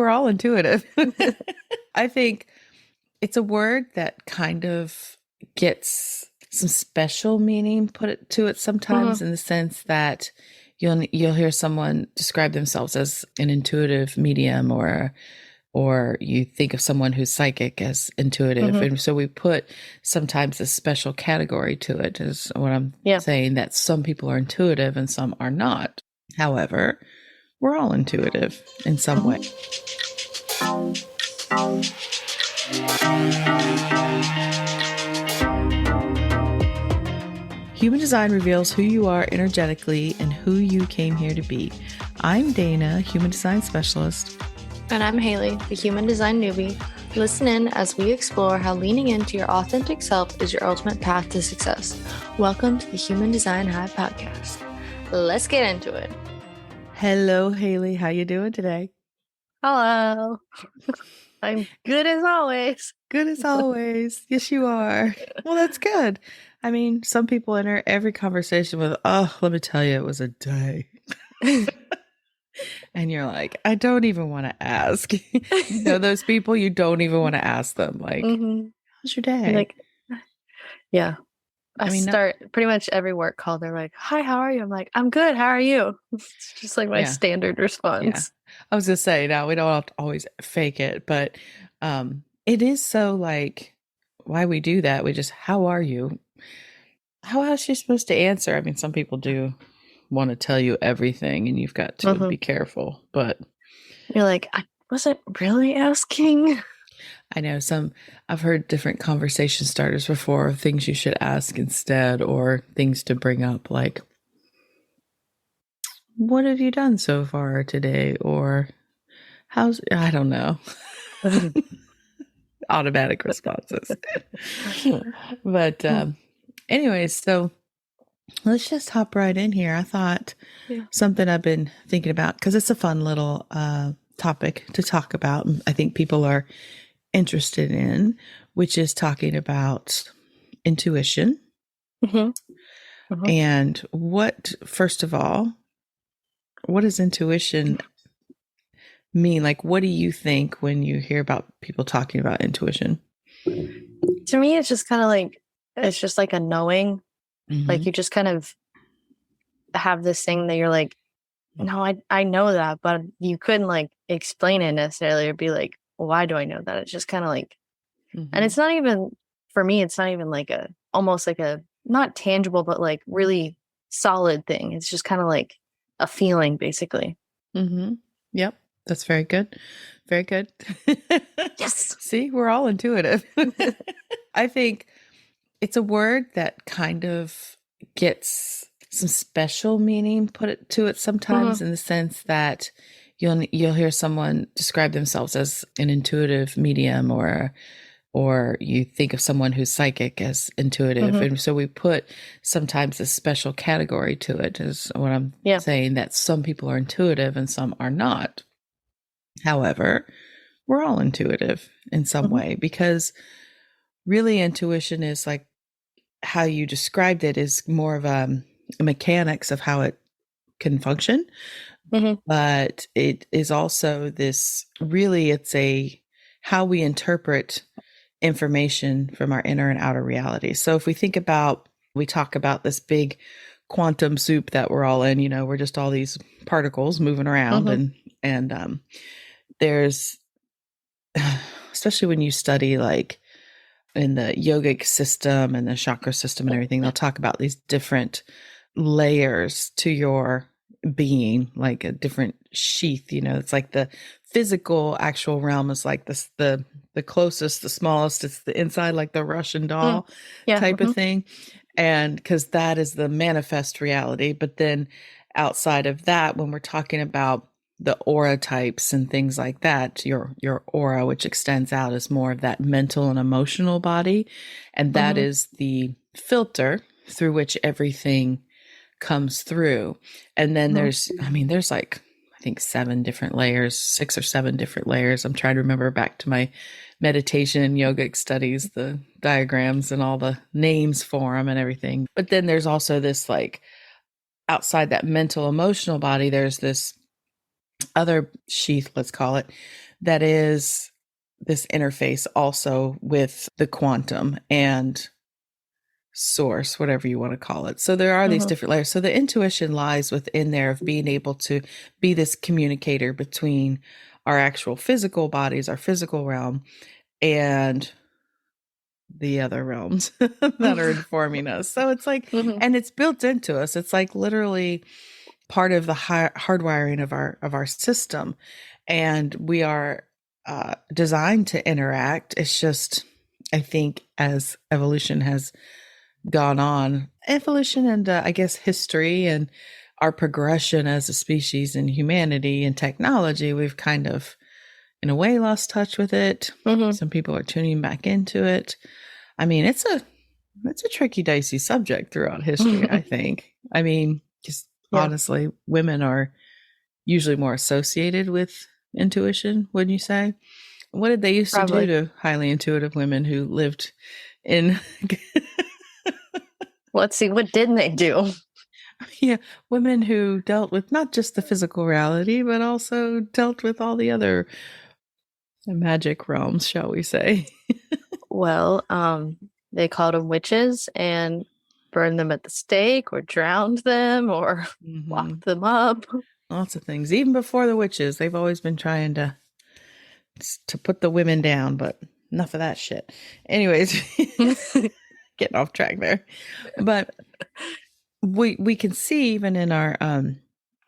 we're all intuitive. I think it's a word that kind of gets some special meaning to it sometimes, in the sense that you'll hear someone describe themselves as an intuitive medium, or you think of someone who's psychic as intuitive. And so we put sometimes a special category to it, is what I'm saying, that some people are intuitive and some are not. However, we're all intuitive in some way. Human design reveals who you are energetically and who you came here to be. I'm Dana, human design specialist. And I'm Haley, the human design newbie. Listen in as we explore how leaning into your authentic self is your ultimate path to success. Welcome to the Human Design Hive podcast. Let's get into it. Hello, Haley. How you doing today? Hello. I'm good as always. Good as always. Yes, you are. Well, that's good. I mean, some people enter every conversation with, oh, let me tell you, it was a day. And you're like, I don't even want to ask. You know, those people, you don't even want to ask them, like, how's your day? Like, yeah. I mean, start pretty much every work call. They're like, hi, how are you? I'm like, I'm good. How are you? It's just like my standard response. Yeah. I was going to say, now we don't have to always fake it, but it is so like, why we do that? We just, how are you? How else are you supposed to answer? I mean, some people do want to tell you everything and you've got to be careful, but you're like, I wasn't really asking. I know I've heard different conversation starters before, things you should ask instead, or things to bring up, like, what have you done so far today? Or I don't know. Automatic responses. But anyways, so let's just hop right in here. I thought something I've been thinking about, because it's a fun little topic to talk about. I think people are interested in, which is talking about intuition. And first of all, what does intuition mean? Like, what do you think when you hear about people talking about intuition? To me, it's just kind of like, it's just like a knowing. Like, you just kind of have this thing that you're like, no, I know that, but you couldn't like explain it necessarily or be like, why do I know that? It's just kind of like, and it's not even, for me, it's not even like almost like a, not tangible, but like really solid thing. It's just kind of like a feeling, basically. Yep. That's very good. Very good. Yes. See, we're all intuitive. I think it's a word that kind of gets some special meaning to it sometimes, in the sense that you'll hear someone describe themselves as an intuitive medium, or you think of someone who's psychic as intuitive. And so we put sometimes a special category to it, is what I'm saying, that some people are intuitive and some are not. However, we're all intuitive in some way, because really intuition is like, how you described it is more of a mechanics of how it can function. But it is also this, really, it's how we interpret information from our inner and outer reality. So if we talk about this big quantum soup that we're all in, we're just all these particles moving around, and there's, especially when you study like in the yogic system and the chakra system and everything, they'll talk about these different layers to your being, like a different sheath. It's like the physical actual realm is like this, the closest, the smallest, it's the inside, like the Russian doll type of thing. And because that is the manifest reality. But then outside of that, when we're talking about the aura types and things like that, your aura, which extends out, is more of that mental and emotional body. And that is the filter through which everything comes through. And then there's like, I think 7 different layers, 6 or 7 different layers. I'm trying to remember back to my meditation and yogic studies, the diagrams and all the names for them and everything. But then there's also this, like, outside that mental emotional body, there's this other sheath, let's call it, that is this interface also with the quantum and source, whatever you want to call it. So there are these different layers. So the intuition lies within there of being able to be this communicator between our actual physical bodies, our physical realm, and the other realms that are informing us. So it's like, and it's built into us. It's like literally part of the hardwiring of our system, and we are designed to interact. It's just, I think, as evolution has gone on, evolution and I guess history and our progression as a species in humanity and technology, we've kind of, in a way, lost touch with it. Some people are tuning back into it. I mean, it's a tricky, dicey subject throughout history, I think. I mean, just honestly, women are usually more associated with intuition, wouldn't you say? What did they used to do to highly intuitive women who lived in Let's see, what didn't they do? Yeah, women who dealt with not just the physical reality, but also dealt with all the other magic realms, shall we say. Well, they called them witches and burned them at the stake or drowned them or locked them up. Lots of things. Even before the witches, they've always been trying to put the women down, but enough of that shit. Anyways, getting off track there. But we can see even in our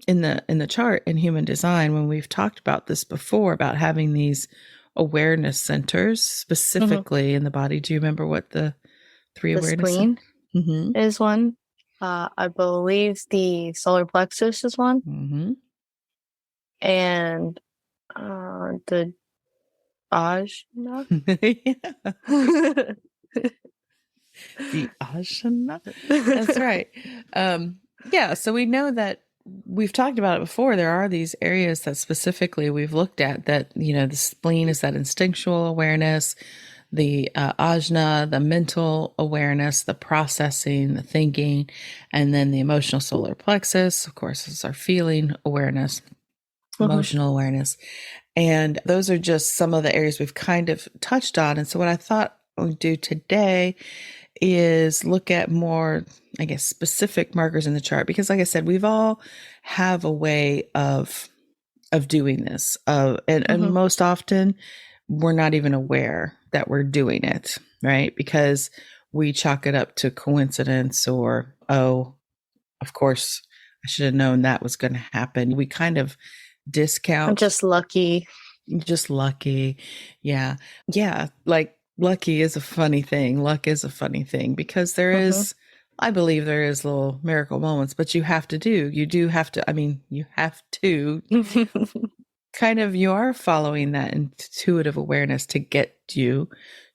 in the chart in human design, when we've talked about this before, about having these awareness centers specifically in the body. Do you remember what the three awareness spleen is one? I believe the solar plexus is one. And the ajna. The ajna. That's right. Yeah, so we know that we've talked about it before. There are these areas that specifically we've looked at that, you know, the spleen is that instinctual awareness, the ajna, the mental awareness, the processing, the thinking, and then the emotional solar plexus, of course, is our feeling awareness, emotional awareness. And those are just some of the areas we've kind of touched on. And so what I thought we'd do today is look at more, I guess, specific markers in the chart, because like I said, we've all have a way of doing this. And most often we're not even aware that we're doing it, right? Because we chalk it up to coincidence or, oh, of course, I should have known that was going to happen. We kind of discount. I'm just lucky. Just lucky. Yeah. Yeah. Like lucky is a funny thing. Luck is a funny thing because there is, I believe there is little miracle moments, but you do have to, you have to kind of, you are following that intuitive awareness to get you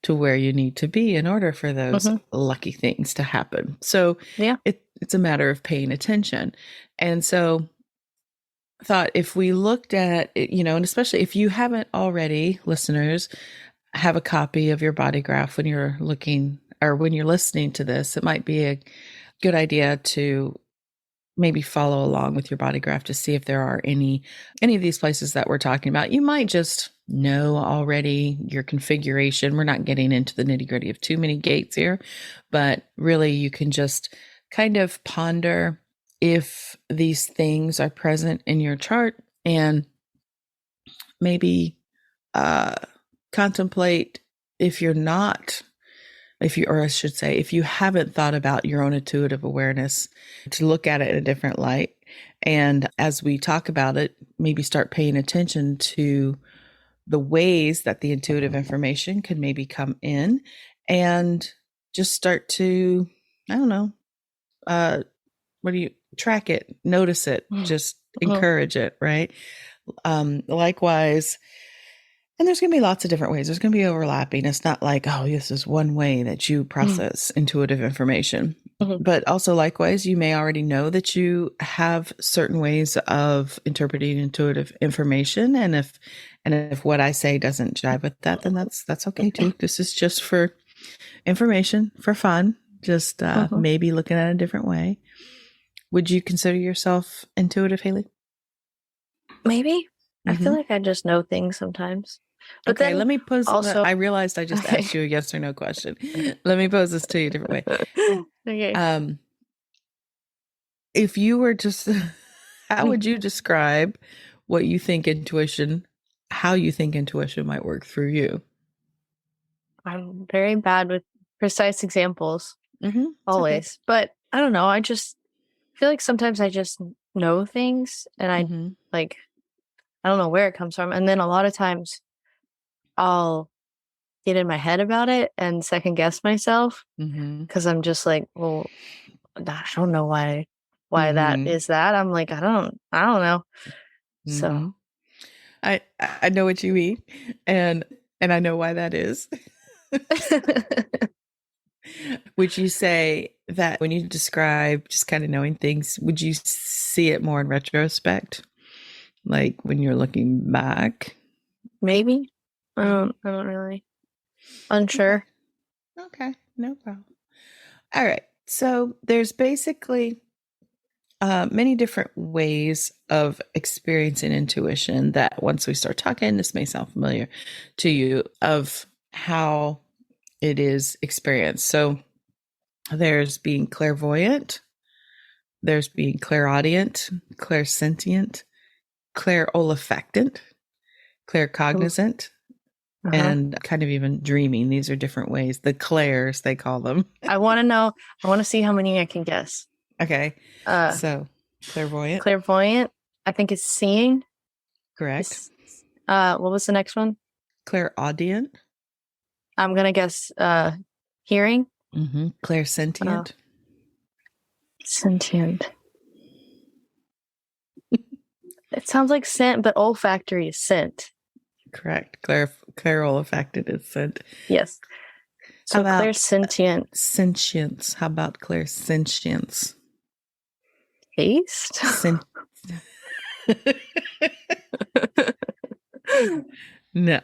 to where you need to be in order for those lucky things to happen. So yeah, it's a matter of paying attention. And so I thought if we looked at it, you know, and especially if you haven't already, listeners, have a copy of your body graph when you're looking or when you're listening to this, it might be a good idea to maybe follow along with your body graph to see if there are any of these places that we're talking about. You might just know already your configuration. We're not getting into the nitty-gritty of too many gates here, but really you can just kind of ponder if these things are present in your chart and maybe contemplate if you haven't thought about your own intuitive awareness, to look at it in a different light. And as we talk about it, maybe start paying attention to the ways that the intuitive information can maybe come in and just start to, I don't know, track it, notice it, just encourage it, right? Likewise, and there's going to be lots of different ways. There's going to be overlapping. It's not like, oh, this is one way that you process intuitive information. But also likewise, you may already know that you have certain ways of interpreting intuitive information. And if what I say doesn't jive with that, then that's okay too. This is just for information, for fun, just maybe looking at it a different way. Would you consider yourself intuitive, Haley? Maybe. I feel like I just know things sometimes. But Okay, then let me pose. also, I realized I just asked you a yes or no question. Let me pose this to you a different way. Okay. If you were just, how would you describe what you think intuition, how you think intuition might work through you? I'm very bad with precise examples, Mm-hmm. It's okay. always. But I don't know. I just feel like sometimes I just know things and Mm-hmm. like, I don't know where it comes from. And then a lot of times I'll get in my head about it and second guess myself Mm-hmm. because I'm just like, well, I don't know why that Mm-hmm. is that. I'm like, I don't know. So Mm-hmm. I know what you mean, and I know why that is. Would you say that when you describe just kind of knowing things, would you see it more in retrospect? Like when you're looking back? maybe. I don't really Okay. unsure. Okay. No problem. All right. So there's basically many different ways of experiencing intuition that once we start talking, this may sound familiar to you of how it is experienced. So there's being clairvoyant, there's being clairaudient, clairsentient, clairolfactant, Ooh, claircognizant, uh-huh. and kind of even dreaming. These are different ways. The clairs, they call them. I want to know. I want to see how many I can guess. Okay. Uh, So clairvoyant, clairvoyant. I think it's seeing. correct. It's what was the next one? Clairaudient, I'm gonna guess hearing. Uh, clairsentient. sentient. It sounds like scent, but olfactory is scent. Correct. Clairolfactant is scent. Yes. How So about clairsentient sentience? How about clairsentience? taste. Sen- no.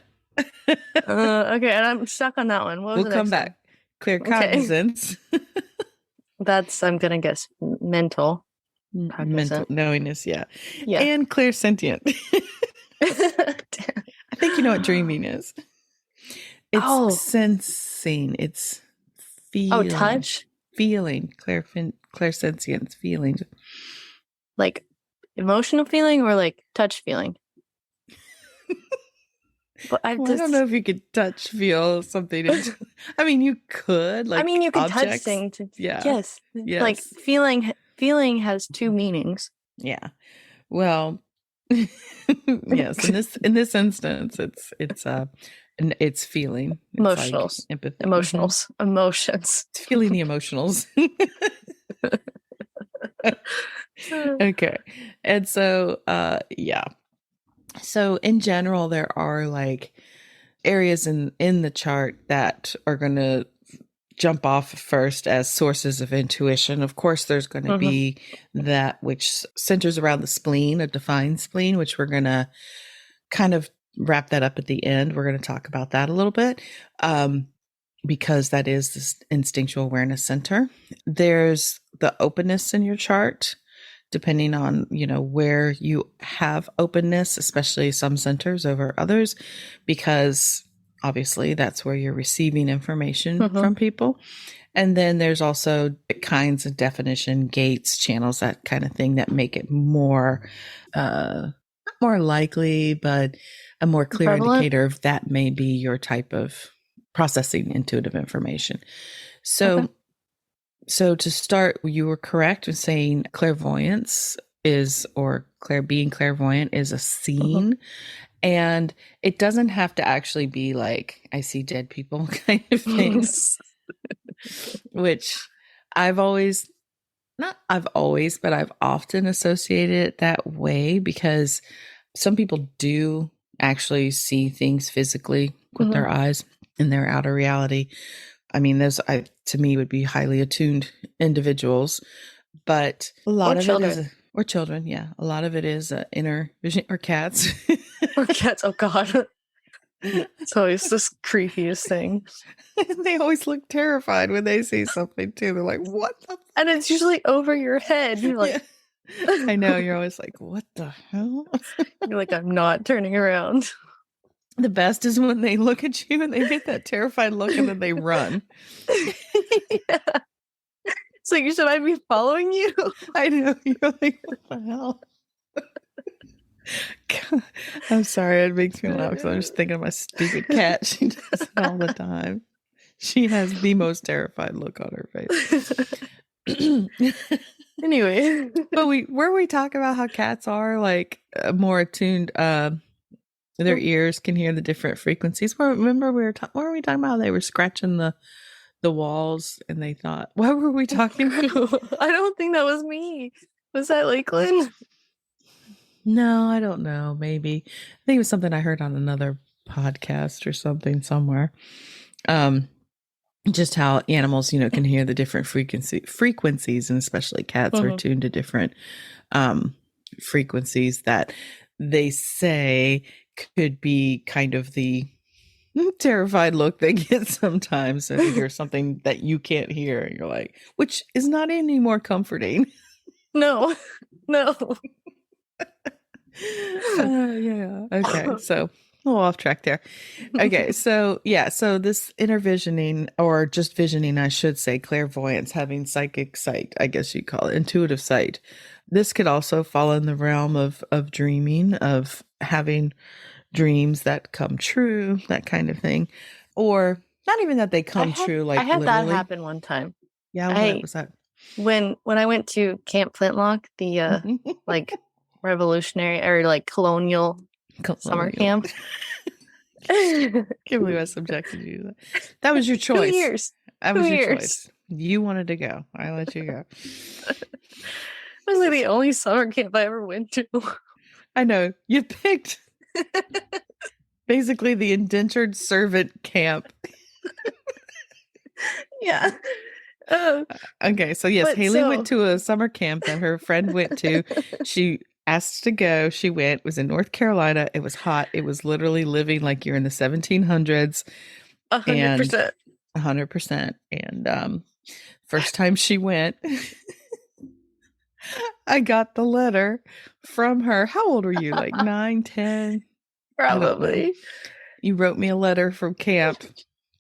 Okay, and I'm stuck on that one. What was We'll the come next one? back. Okay, Claircognizance. that's I'm gonna guess mental Mental cognizant. knowingness, yeah. Yeah. And clairsentient. Damn. I think you know what dreaming is. It's Oh, sensing. It's oh, feeling. touch, Feeling. Clairsentience. Feeling. like emotional feeling or like touch feeling. But I Well, I don't know just, if you could touch feel something. I mean, you could, I mean, like you can touch objects. things. Yeah. Yes, like Yes. feeling. Feeling has two meanings. Yeah. Well, yes. In this instance, it's feeling. It's like Emotionals, empathy. emotionals, emotions. It's feeling the emotionals. Okay. And so, yeah. So in general, there are like areas in the chart that are going to jump off first as sources of intuition. Of course, there's going to Mm-hmm. be that which centers around the spleen, a defined spleen, which we're going to kind of wrap that up at the end. We're going to talk about that a little bit. Because that is this instinctual awareness center. There's the openness in your chart, depending on, where you have openness, especially some centers over others, because obviously that's where you're receiving information Mm-hmm. from people. And then there's also kinds of definition, gates, channels, that kind of thing that make it more likely, but a more clear Prevalent. indicator of that may be your type of processing intuitive information. Okay. So to start, you were correct in saying clairvoyance is, or being clairvoyant is a Mm-hmm. scene. And it doesn't have to actually be like, I see dead people kind of thing, which I've always, not I've always, but I've often associated it that way because some people do actually see things physically with Mm-hmm. their eyes in their outer reality. I mean, those to me would be highly attuned individuals, but a Or lot of it is, children. or children, yeah, a lot of it is inner vision, or cats. Or cats. Oh God. It's always this creepiest thing. They always look terrified when they see something too. They're like, "What the?" And it's usually over your head. You're like, Yeah. I know, you're always like, what the hell? You're like, I'm not turning around. The best is when they look at you and they get that terrified look and then they run. Yeah. It's like, should I be following you? I know. You're like, what the hell? God, I'm sorry. It makes me laugh because I'm just thinking of my stupid cat. She does it all the time. She has the most terrified look on her face. Anyway. But we talk about how cats are like more attuned. Their ears can hear the different frequencies. Remember what were we talking about? They were scratching the walls and they thought, what were we talking about? I don't think that was me. Was that Lakeland? No, I don't know. Maybe. I think it was something I heard on another podcast or something somewhere. Just how animals, can hear the different frequencies, and especially cats are tuned to different frequencies that they say could be kind of the terrified look they get sometimes if you hear something that you can't hear. You're like, which is not any more comforting. No. Yeah. Okay. So a little off track there. Okay. So yeah. So this intervisioning, or just visioning, I should say, clairvoyance, having psychic sight, I guess you call it, intuitive sight. This could also fall in the realm of dreaming, of having dreams that come true, that kind of thing. Or not even that they come true, like I had literally. that happen one time. Yeah, what was that? When I went to Camp Flintlock, the like revolutionary or like colonial summer camp. Can't believe I subjected you to that. That was your choice. 2 years. That was your choice. You wanted to go. I let you go. It was like the only summer camp I ever went to. I know. You picked basically the indentured servant camp. Yeah. Okay, so yes, Haley went to a summer camp that her friend went to. She asked to go. She went. It was in North Carolina. It was hot. It was literally living like you're in the 1700s. 100%. 100%. And first time she went, I got the letter from her. How old were you? Like 9, 10? Probably. You wrote me a letter from camp,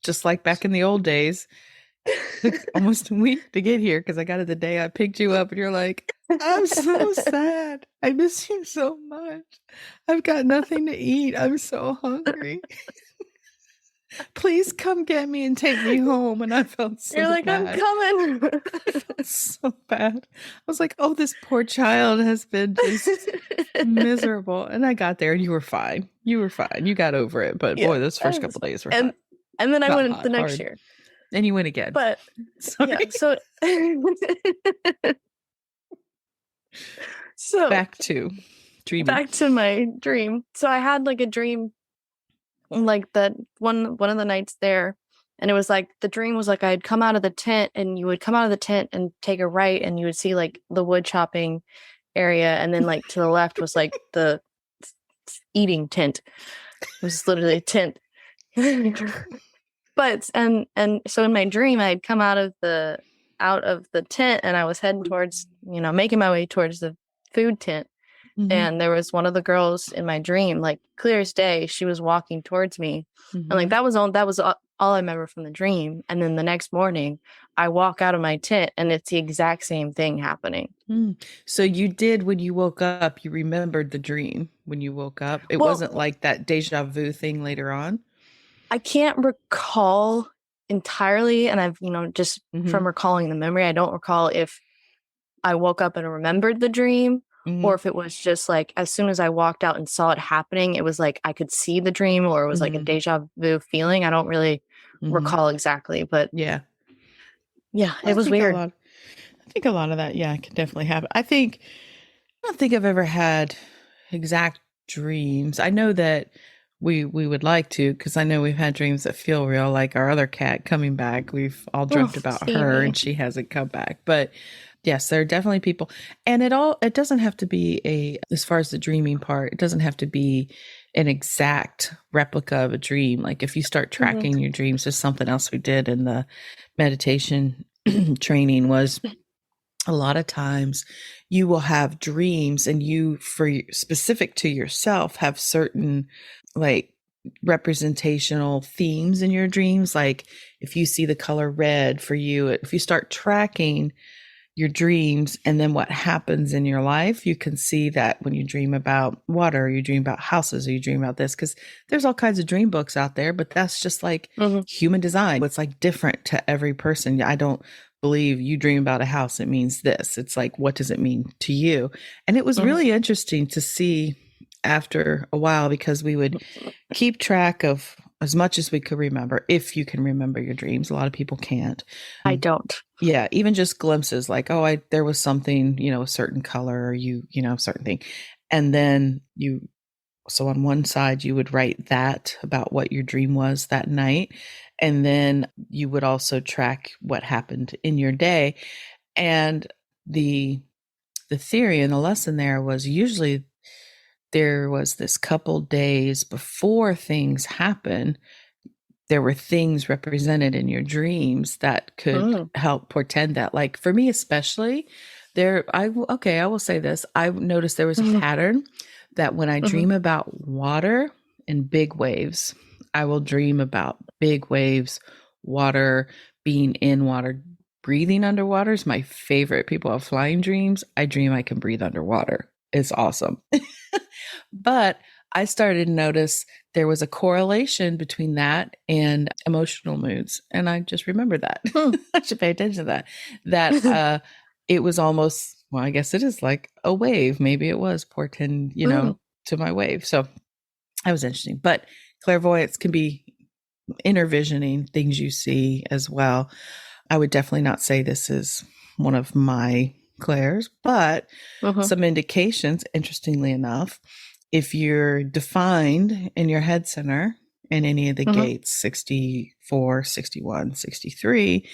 just like back in the old days. Took almost a week to get here because I got it the day I picked you up, and you're like, I'm so sad. I miss you so much. I've got nothing to eat. I'm so hungry. Please come get me and take me home. And I felt so You're like, bad. I'm coming. I felt so bad. I was like, oh, this poor child has been just miserable. And I got there and you were fine. You were fine. You got over it. But boy, those first couple days were hot. And then I went the next year. And you went again. But yeah, so back to dreaming. Back to my dream. So I had like a dream like that one of the nights there, and it was like the dream was like I'd come out of the tent, and you would come out of the tent and take a right, and you would see like the wood chopping area, and then like to the left was like the eating tent. It was literally a tent. But and so in my dream I'd come out of the tent, and I was heading towards, making my way towards the food tent. Mm-hmm. And there was one of the girls in my dream, like clear as day, she was walking towards me. Mm-hmm. And like that was all I remember from the dream. And then the next morning I walk out of my tent and it's the exact same thing happening. So you did, when you woke up, you remembered the dream when you woke up. It wasn't like that deja vu thing later on. I can't recall entirely. And I've, just from recalling the memory, I don't recall if I woke up and remembered the dream, or if it was just like, as soon as I walked out and saw it happening, it was like I could see the dream, or it was like a deja vu feeling. I don't really recall exactly, but yeah, it was weird. I think a lot of that, can definitely happen. I don't think I've ever had exact dreams. I know that we would like to, because I know we've had dreams that feel real, like our other cat coming back. We've all dreamt about her and she hasn't come back. But yes, there are definitely people. And it doesn't have to be as far as the dreaming part, it doesn't have to be an exact replica of a dream. Like if you start tracking your dreams, there's something else we did in the meditation training was a lot of times you will have dreams and you, for specific to yourself, have certain like representational themes in your dreams. Like if you see the color red for you, if you start tracking your dreams and then what happens in your life, you can see that when you dream about water, or you dream about houses, or you dream about this, because there's all kinds of dream books out there, but that's just like human design. It's like different to every person. I don't believe you dream about a house, it means this. It's like, what does it mean to you? And it was really interesting to see after a while, because we would keep track of as much as we could remember, if you can remember your dreams. A lot of people can't. I don't. Yeah, even just glimpses like, oh, there was something, a certain color, or certain thing. And then so on one side, you would write that about what your dream was that night. And then you would also track what happened in your day. And the theory and the lesson there was usually there was this couple days before things happen, there were things represented in your dreams that could help portend that. Like for me, especially I will say this. I noticed there was a pattern that when I dream about water and big waves, I will dream about big waves, water, being in water, breathing underwater is my favorite. People have flying dreams. I dream I can breathe underwater. It's awesome. But I started to notice there was a correlation between that and emotional moods. And I just remembered that. I should pay attention to that. It was almost, well, I guess it is like a wave. Maybe it was portend, to my wave. So that was interesting. But clairvoyance can be inner visioning things you see as well. I would definitely not say this is one of my clairs, but some indications, interestingly enough, if you're defined in your head center in any of the gates, 64, 61, 63,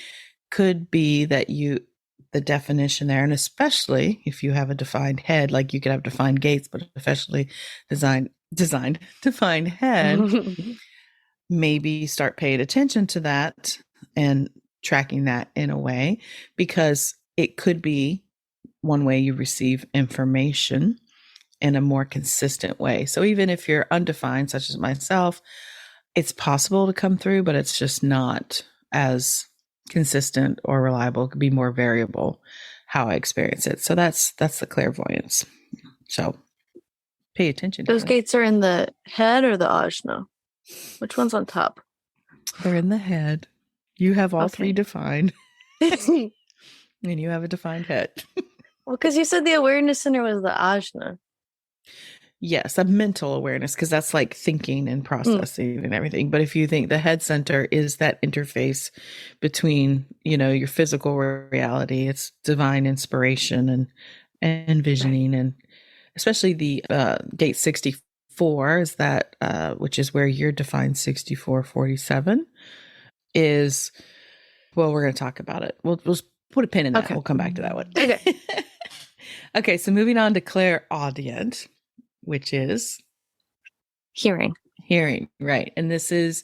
could be that the definition there, and especially if you have a defined head, like you could have defined gates, but especially defined head, maybe start paying attention to that and tracking that in a way, because it could be one way you receive information in a more consistent way. So even if you're undefined, such as myself, it's possible to come through, but it's just not as consistent or reliable. It could be more variable how I experience it. So that's the clairvoyance. So pay attention. Those gates are in the head or the ajna? Which one's on top? They're in the head. You have all three defined. And you have a defined head. Well, because you said the awareness center was the ajna. Yes, a mental awareness, because that's like thinking and processing and everything. But if you think the head center is that interface between, your physical reality, it's divine inspiration and visioning, and especially the gate 64 is that, which is where you're defined 6447 is, well, we're going to talk about it. We'll put a pin in that. Okay. We'll come back to that one. Okay. Okay, so moving on to clairaudient, which is hearing, right? And this is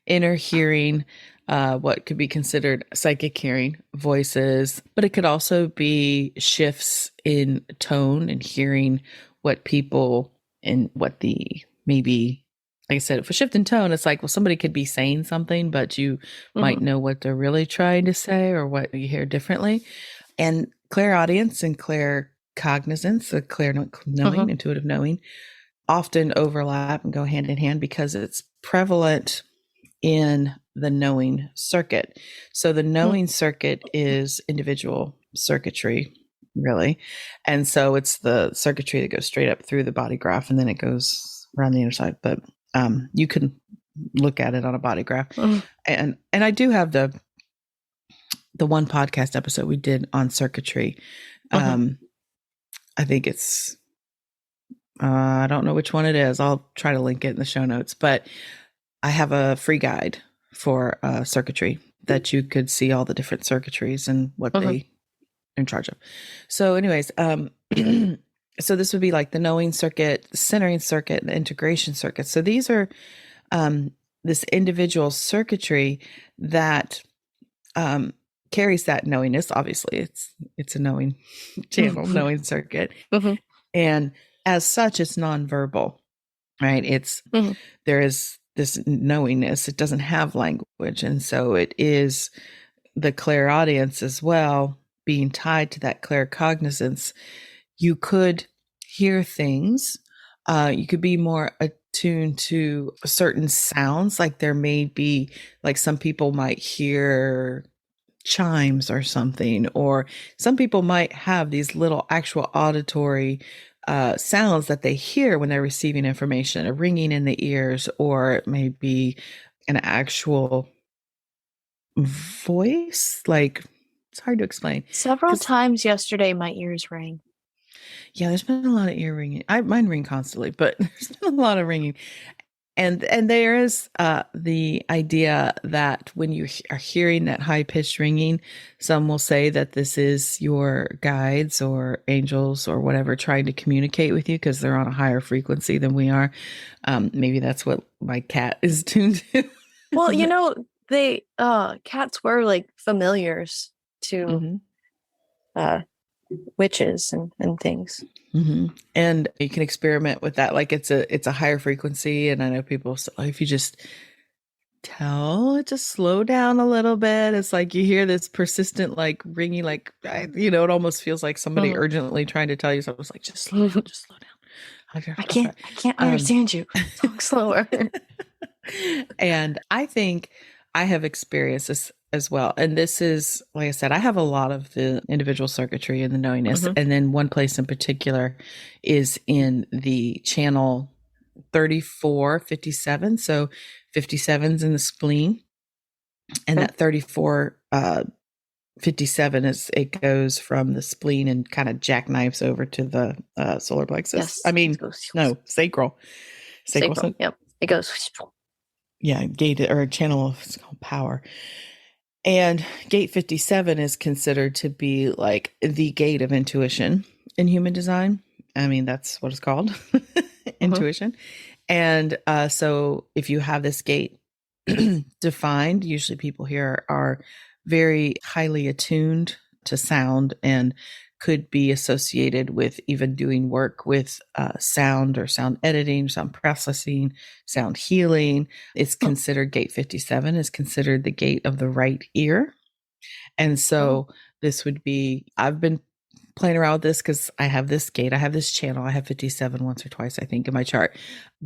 inner hearing, what could be considered psychic hearing, voices, but it could also be shifts in tone and hearing what people and what the maybe. Like I said, if a shift in tone, it's like, well, somebody could be saying something, but you might know what they're really trying to say or what you hear differently. And clairaudience and claircognizance, the clear knowing, intuitive knowing, often overlap and go hand in hand because it's prevalent in the knowing circuit. So the knowing circuit is individual circuitry, really. And so it's the circuitry that goes straight up through the body graph and then it goes around the inner side. But you can look at it on a body graph. And I do have the one podcast episode we did on circuitry. I think it's, I don't know which one it is. I'll try to link it in the show notes, but I have a free guide for circuitry that you could see all the different circuitries and what they are in charge of. So anyways, so this would be like the knowing circuit, the centering circuit, and the integration circuit. So these are this individual circuitry that carries that knowingness. Obviously, it's a knowing channel, knowing circuit, and as such, it's nonverbal, right? There is this knowingness. It doesn't have language, and so it is the clairaudience as well, being tied to that claircognizance. You could hear things. You could be more attuned to certain sounds. Like there may be, like some people might hear chimes or something, or some people might have these little actual auditory sounds that they hear when they're receiving information, a ringing in the ears, or it may be an actual voice. Like, it's hard to explain. Several times yesterday, my ears rang. Yeah, there's been a lot of ear ringing. Mine ring constantly, but there's been a lot of ringing. And there is the idea that when you are hearing that high pitched ringing, some will say that this is your guides or angels or whatever trying to communicate with you because they're on a higher frequency than we are. Maybe that's what my cat is tuned to. Well, they cats were like familiars to witches and things. And you can experiment with that. Like it's a higher frequency. And I know people say, if you just tell it to slow down a little bit, it's like you hear this persistent like ringing, like, it almost feels like somebody urgently trying to tell you something. It's like, just slow down, just slow down. I can't understand you. Talk slower. And I think I have experienced this as well. And this is, like I said, I have a lot of the individual circuitry and the knowingness. And then one place in particular is in the channel 3457. So 57's in the spleen. And that 3457 it goes from the spleen and kind of jackknifes over to the solar plexus. Yes. Sacral. Sacral. Yep. It goes. Yeah, gate or channel, it's called power. And gate 57 is considered to be like the gate of intuition in human design. I mean, that's what it's called, intuition. And so if you have this gate defined, usually people here are very highly attuned to sound and could be associated with even doing work with sound or sound editing, sound processing, sound healing. It's considered gate 57 is considered the gate of the right ear. And so this would be, I've been playing around with this because I have this gate, I have this channel, I have 57 once or twice, I think, in my chart.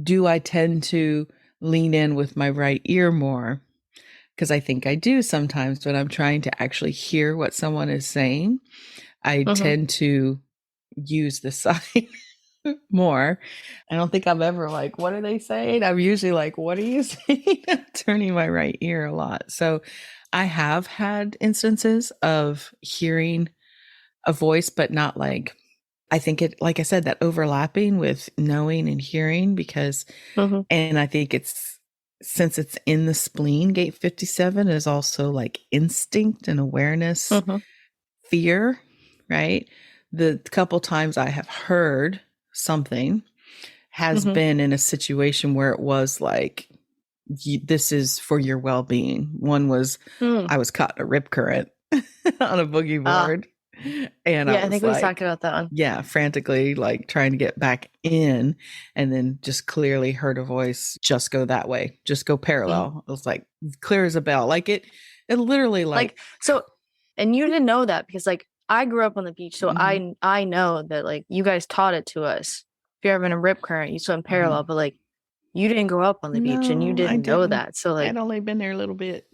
Do I tend to lean in with my right ear more? Because I think I do sometimes when I'm trying to actually hear what someone is saying. I tend to use the side more. I don't think I'm ever like, what are they saying? I'm usually like, what are you saying? I'm turning my right ear a lot. So I have had instances of hearing a voice, but not like, I think it, like I said, that overlapping with knowing and hearing because, and I think since it's in the spleen, gate 57 is also like instinct and awareness, fear. Right. The couple times I have heard something has been in a situation where it was like, this is for your well-being. One was, I was caught in a rip current on a boogie board. And I think we talked about that one. Yeah. Frantically like trying to get back in and then just clearly heard a voice, just go that way, just go parallel. It was like clear as a bell. Like it literally like so, and you didn't know that because like, I grew up on the beach, so I know that like you guys taught it to us. If you're having a rip current, you swim parallel, but like you didn't grow up on the beach and you didn't know that. So like I'd only been there a little bit.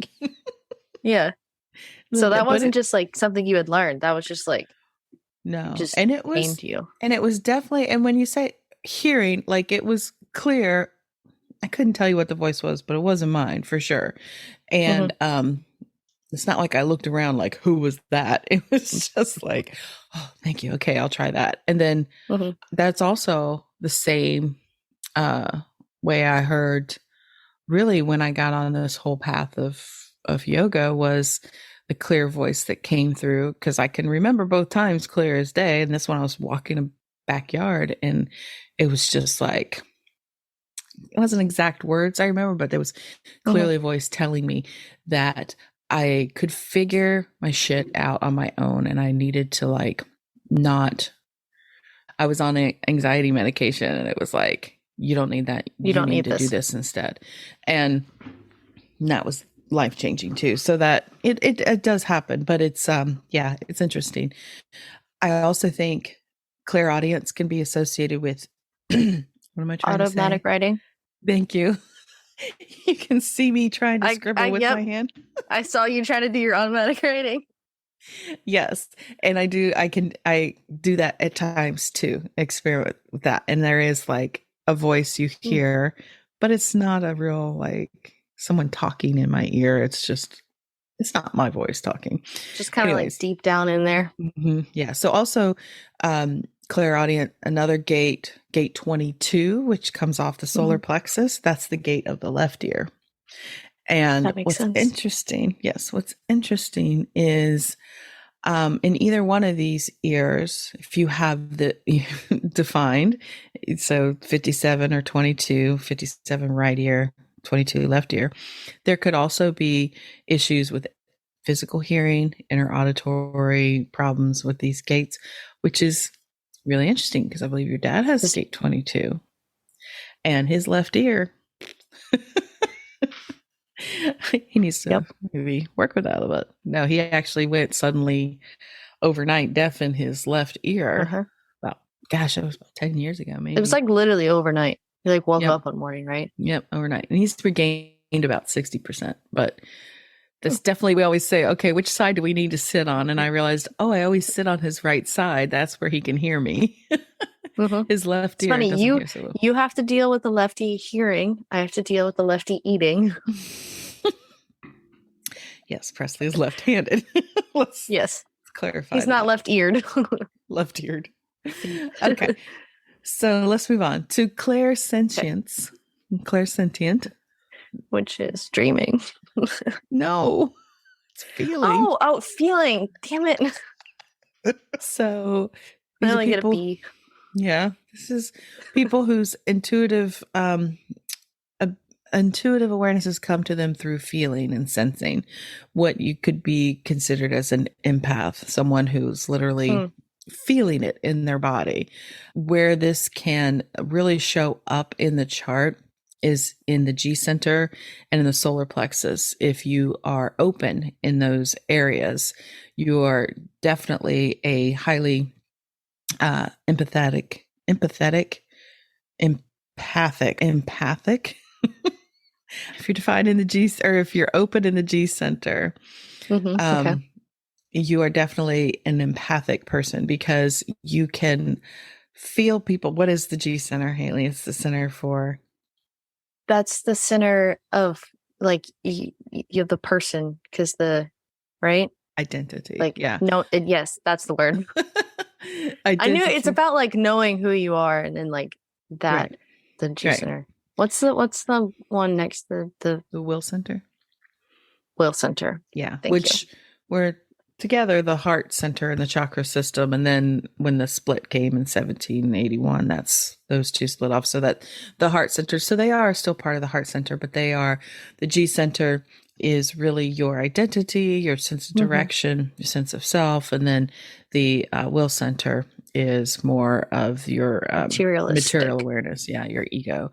Yeah. So that wasn't just like something you had learned. That was just like just and it was came to you. And it was definitely, and when you say hearing, like it was clear. I couldn't tell you what the voice was, but it wasn't mine for sure. And it's not like I looked around like, who was that? It was just like, oh, thank you. Okay, I'll try that. And then that's also the same way I heard really when I got on this whole path of yoga was the clear voice that came through. Because I can remember both times clear as day. And this one I was walking a backyard and it was just like, it wasn't exact words I remember, but there was clearly a voice telling me that I could figure my shit out on my own, and I needed to like not. I was on anxiety medication, and it was like, you don't need that. You You don't need need to do this. this instead. And that was life changing too. So that it does happen, but it's yeah, it's interesting. I also think clairaudience can be associated with what am I trying to say? Automatic writing. Thank you. You can see me trying to scribble with yep. my hand. I saw you try to do your automatic writing. Yes. And I do that at times too, experiment with that. And there is like a voice you hear, but it's not a real like someone talking in my ear. It's not my voice talking. Just kind of like deep down in there. Yeah. So also clairaudient, another gate 22, which comes off the solar plexus. That's the gate of the left ear. And what's interesting is in either one of these ears, if you have the defined, so 57 or 22, 57 right ear, 22 left ear, there could also be issues with physical hearing, inner auditory problems with these gates, which is really interesting because I believe your dad has gate 22 and his left ear. He needs to maybe work with that a little bit. No, he actually went suddenly overnight deaf in his left ear. About, gosh, that was about 10 years ago, maybe. It was like literally overnight. He like woke up one morning, right? Yep, overnight. And he's regained about 60%. But that's definitely, we always say, okay, which side do we need to sit on? And I realized, I always sit on his right side. That's where he can hear me. His left ear. It's funny, you have to deal with the lefty hearing. I have to deal with the lefty eating. Yes, Presley is left-handed. Let's clarify. He's not left-eared. Left-eared. Okay. So let's move on to clairsentience. Okay. Clairsentient. Which is dreaming. No. It's feeling. Oh, feeling. Damn it. So I only get a B. Yeah. This is people whose intuitive awarenesses come to them through feeling and sensing, what you could be considered as an empath, someone who's literally feeling it in their body. Where this can really show up in the chart is in the G center and in the solar plexus. If you are open in those areas, you are definitely a highly empathic. If you're defined in the G, or if you're open in the G center, you are definitely an empathic person because you can feel people. What is the G center, Haley? It's the center for. That's the center of like you're the person, because right identity. Like yeah, no, yes, that's the word. I knew it's about like knowing who you are, and then like that the G center. What's the one next to the will center? Will center. Yeah, which were together the heart center and the chakra system, and then when the split came in 1781, that's those two split off. So that the heart center, so they are still part of the heart center, but they are the G center is really your identity, your sense of direction, your sense of self, and then the will center is more of your material awareness. Yeah, your ego.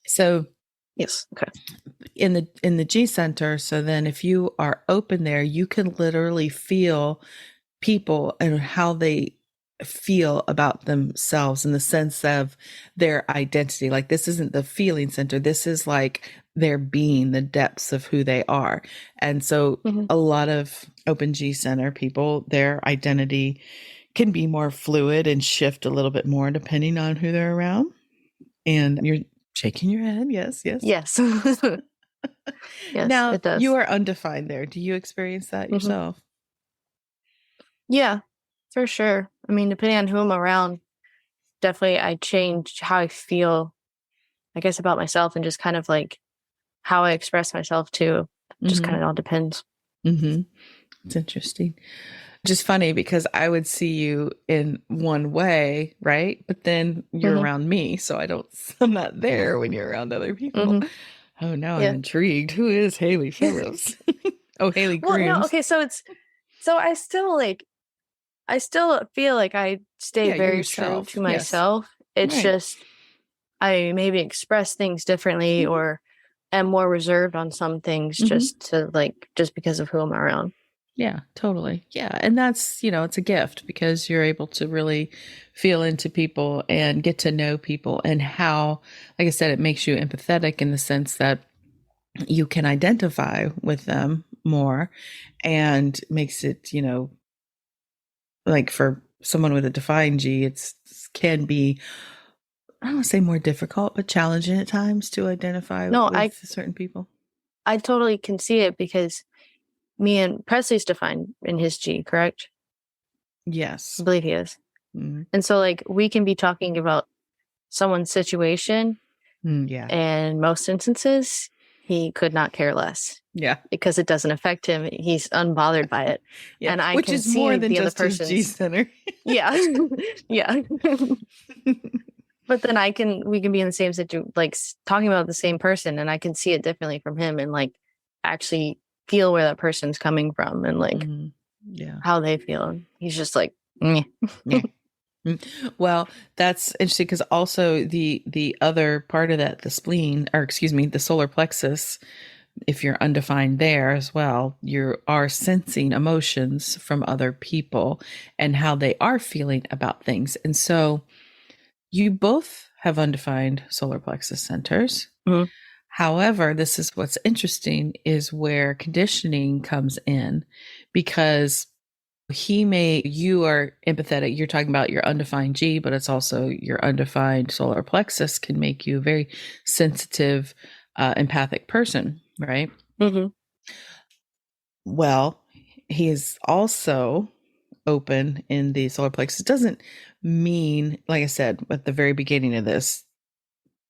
So yes, okay. In the G center, so then if you are open there, you can literally feel people and how they feel about themselves in the sense of their identity. Like this isn't the feeling center. This is like their being, the depths of who they are. And so a lot of open G center people, their identity can be more fluid and shift a little bit more depending on who they're around. And you're shaking your head. Yes. Yes, now, it does. You are undefined there. Do you experience that yourself? Yeah, for sure. I mean, depending on who I'm around, definitely I change how I feel, I guess, about myself, and just kind of like how I express myself too. Just kind of all depends. It's interesting. Just funny because I would see you in one way, right? But then you're around me, so I'm not there when you're around other people. Oh, now I'm intrigued. Who is Haley Phillips? Oh, Haley Well, no, Grooms. okay, so I still feel like I stay Yeah, you're very true to yourself. Yes. myself. It's Right. just I maybe express things differently Hmm. or am more reserved on some things Hmm. just because of who I'm around. Yeah, totally. Yeah. And that's, it's a gift because you're able to really feel into people and get to know people and how, like I said, it makes you empathetic in the sense that you can identify with them more and makes it, like for someone with a defined G, it's can be, I don't want to say more difficult, but challenging at times to identify No, with certain people. I totally can see it because me and Presley's defined in his G, correct? I Yes. believe he is. Mm. And so like we can be talking about someone's situation Mm, yeah. and most instances he could not care less Yeah. because it doesn't affect him. He's unbothered by it. Yeah. And I Which can is more see than the other just his G person's center. yeah. Yeah. But then we can be in the same situation, like talking about the same person, and I can see it differently from him and like actually feel where that person's coming from and like Hmm. Yeah. how they feel. He's just like, "Meh." Yeah. Mm. Well, that's interesting because also the other part of that, the spleen, or excuse me, the solar plexus, if you're undefined there as well, you are sensing emotions from other people and how they are feeling about things. And so you both have undefined solar plexus centers. Mhm. However, this is what's interesting is where conditioning comes in because you are empathetic. You're talking about your undefined G, but it's also your undefined solar plexus can make you a very sensitive, empathic person, right? Mhm. Well, he is also open in the solar plexus. It doesn't mean, like I said at the very beginning of this,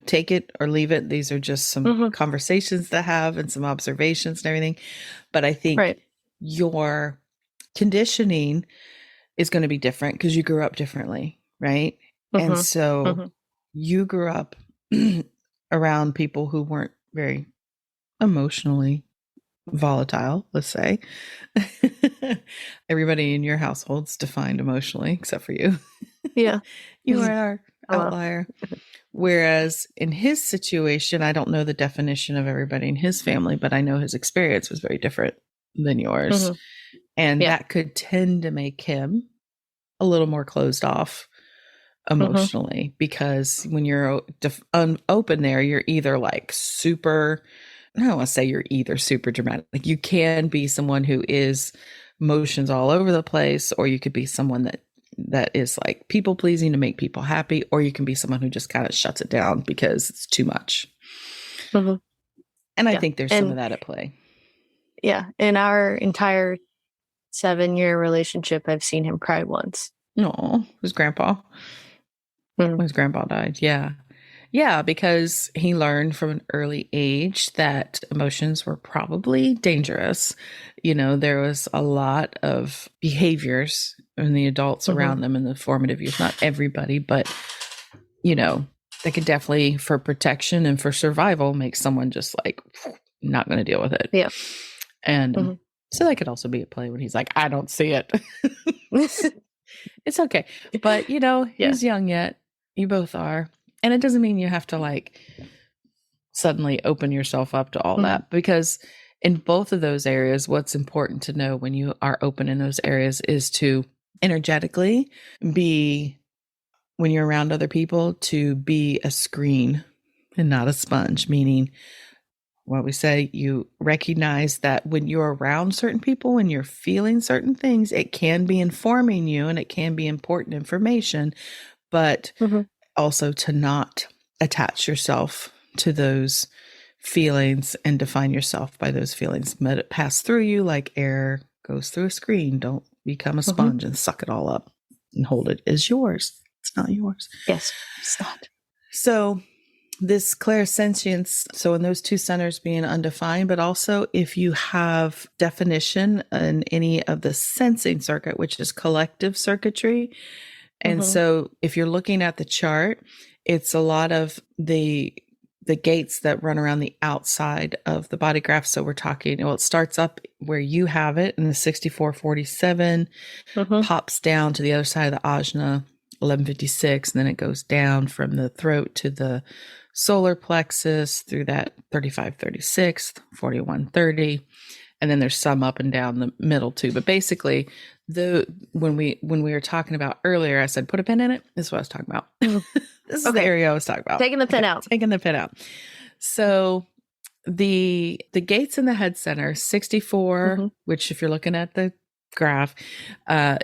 take it or leave it. These are just some Mhm. conversations to have and some observations and everything. But I think Right. your conditioning is going to be different because you grew up differently, right? And Mhm. so Mhm. you grew up around people who weren't very emotionally volatile, let's say. Everybody in your household's defined emotionally, except for you. Yeah. You are our Oh well. outlier. Whereas in his situation, I don't know the definition of everybody in his family, but I know his experience was very different than yours. Mhm. And Yeah. that could tend to make him a little more closed off Mhm. emotionally because when you're open there, you're either like super, I don't want to say you're either super dramatic. Like you can be someone who is emotions all over the place, or you could be someone that is like people pleasing to make people happy, or you can be someone who just kind of shuts it down because it's too much. Mhm. And I Yeah. think there's some of And that at play. yeah, in our entire 7-year relationship, I've seen him cry once. No, his grandpa. Mhm. When his grandpa died. Yeah. Yeah, because he learned from an early age that emotions were probably dangerous. There was a lot of behaviors in the adults Mhm. around them in the formative years. Not everybody, but, you know, they could definitely, for protection and for survival, make someone just like not going to deal with it. Yeah. And Mhm. so that could also be at play when he's like, I don't see it. It's okay. But, Yeah. he's young yet. You both are. And it doesn't mean you have to like suddenly open yourself up to all Mhm. that because in both of those areas, what's important to know when you are open in those areas is to energetically be, when you're around other people, to be a screen and not a sponge, meaning what we say, you recognize that when you're around certain people, when you're feeling certain things, it can be informing you and it can be important information, but Mhm. also to not attach yourself to those feelings and define yourself by those feelings. Let it pass through you like air goes through a screen. Don't become a Mhm. sponge and suck it all up and hold it as yours. It's not yours. Yes. It's not. So this clairsentience, so in those two centers being undefined, but also if you have definition in any of the sensing circuit, which is collective circuitry. And Mhm. so if you're looking at the chart, it's a lot of the the gates that run around the outside of the body graph. So we're talking, well, it starts up where you have it in the 6447, pops down to the other side of the ajna, 1156, and then it goes down from the throat to the solar plexus through that 3536, 4130. And then there's some up and down the middle too. But basically, when we were talking about earlier, I said, put a pin in it. This is what I was talking about. This is the area I was talking about. Taking the pin out. Taking the pin out. So the gates in the head center, 64, which if you're looking at the graph,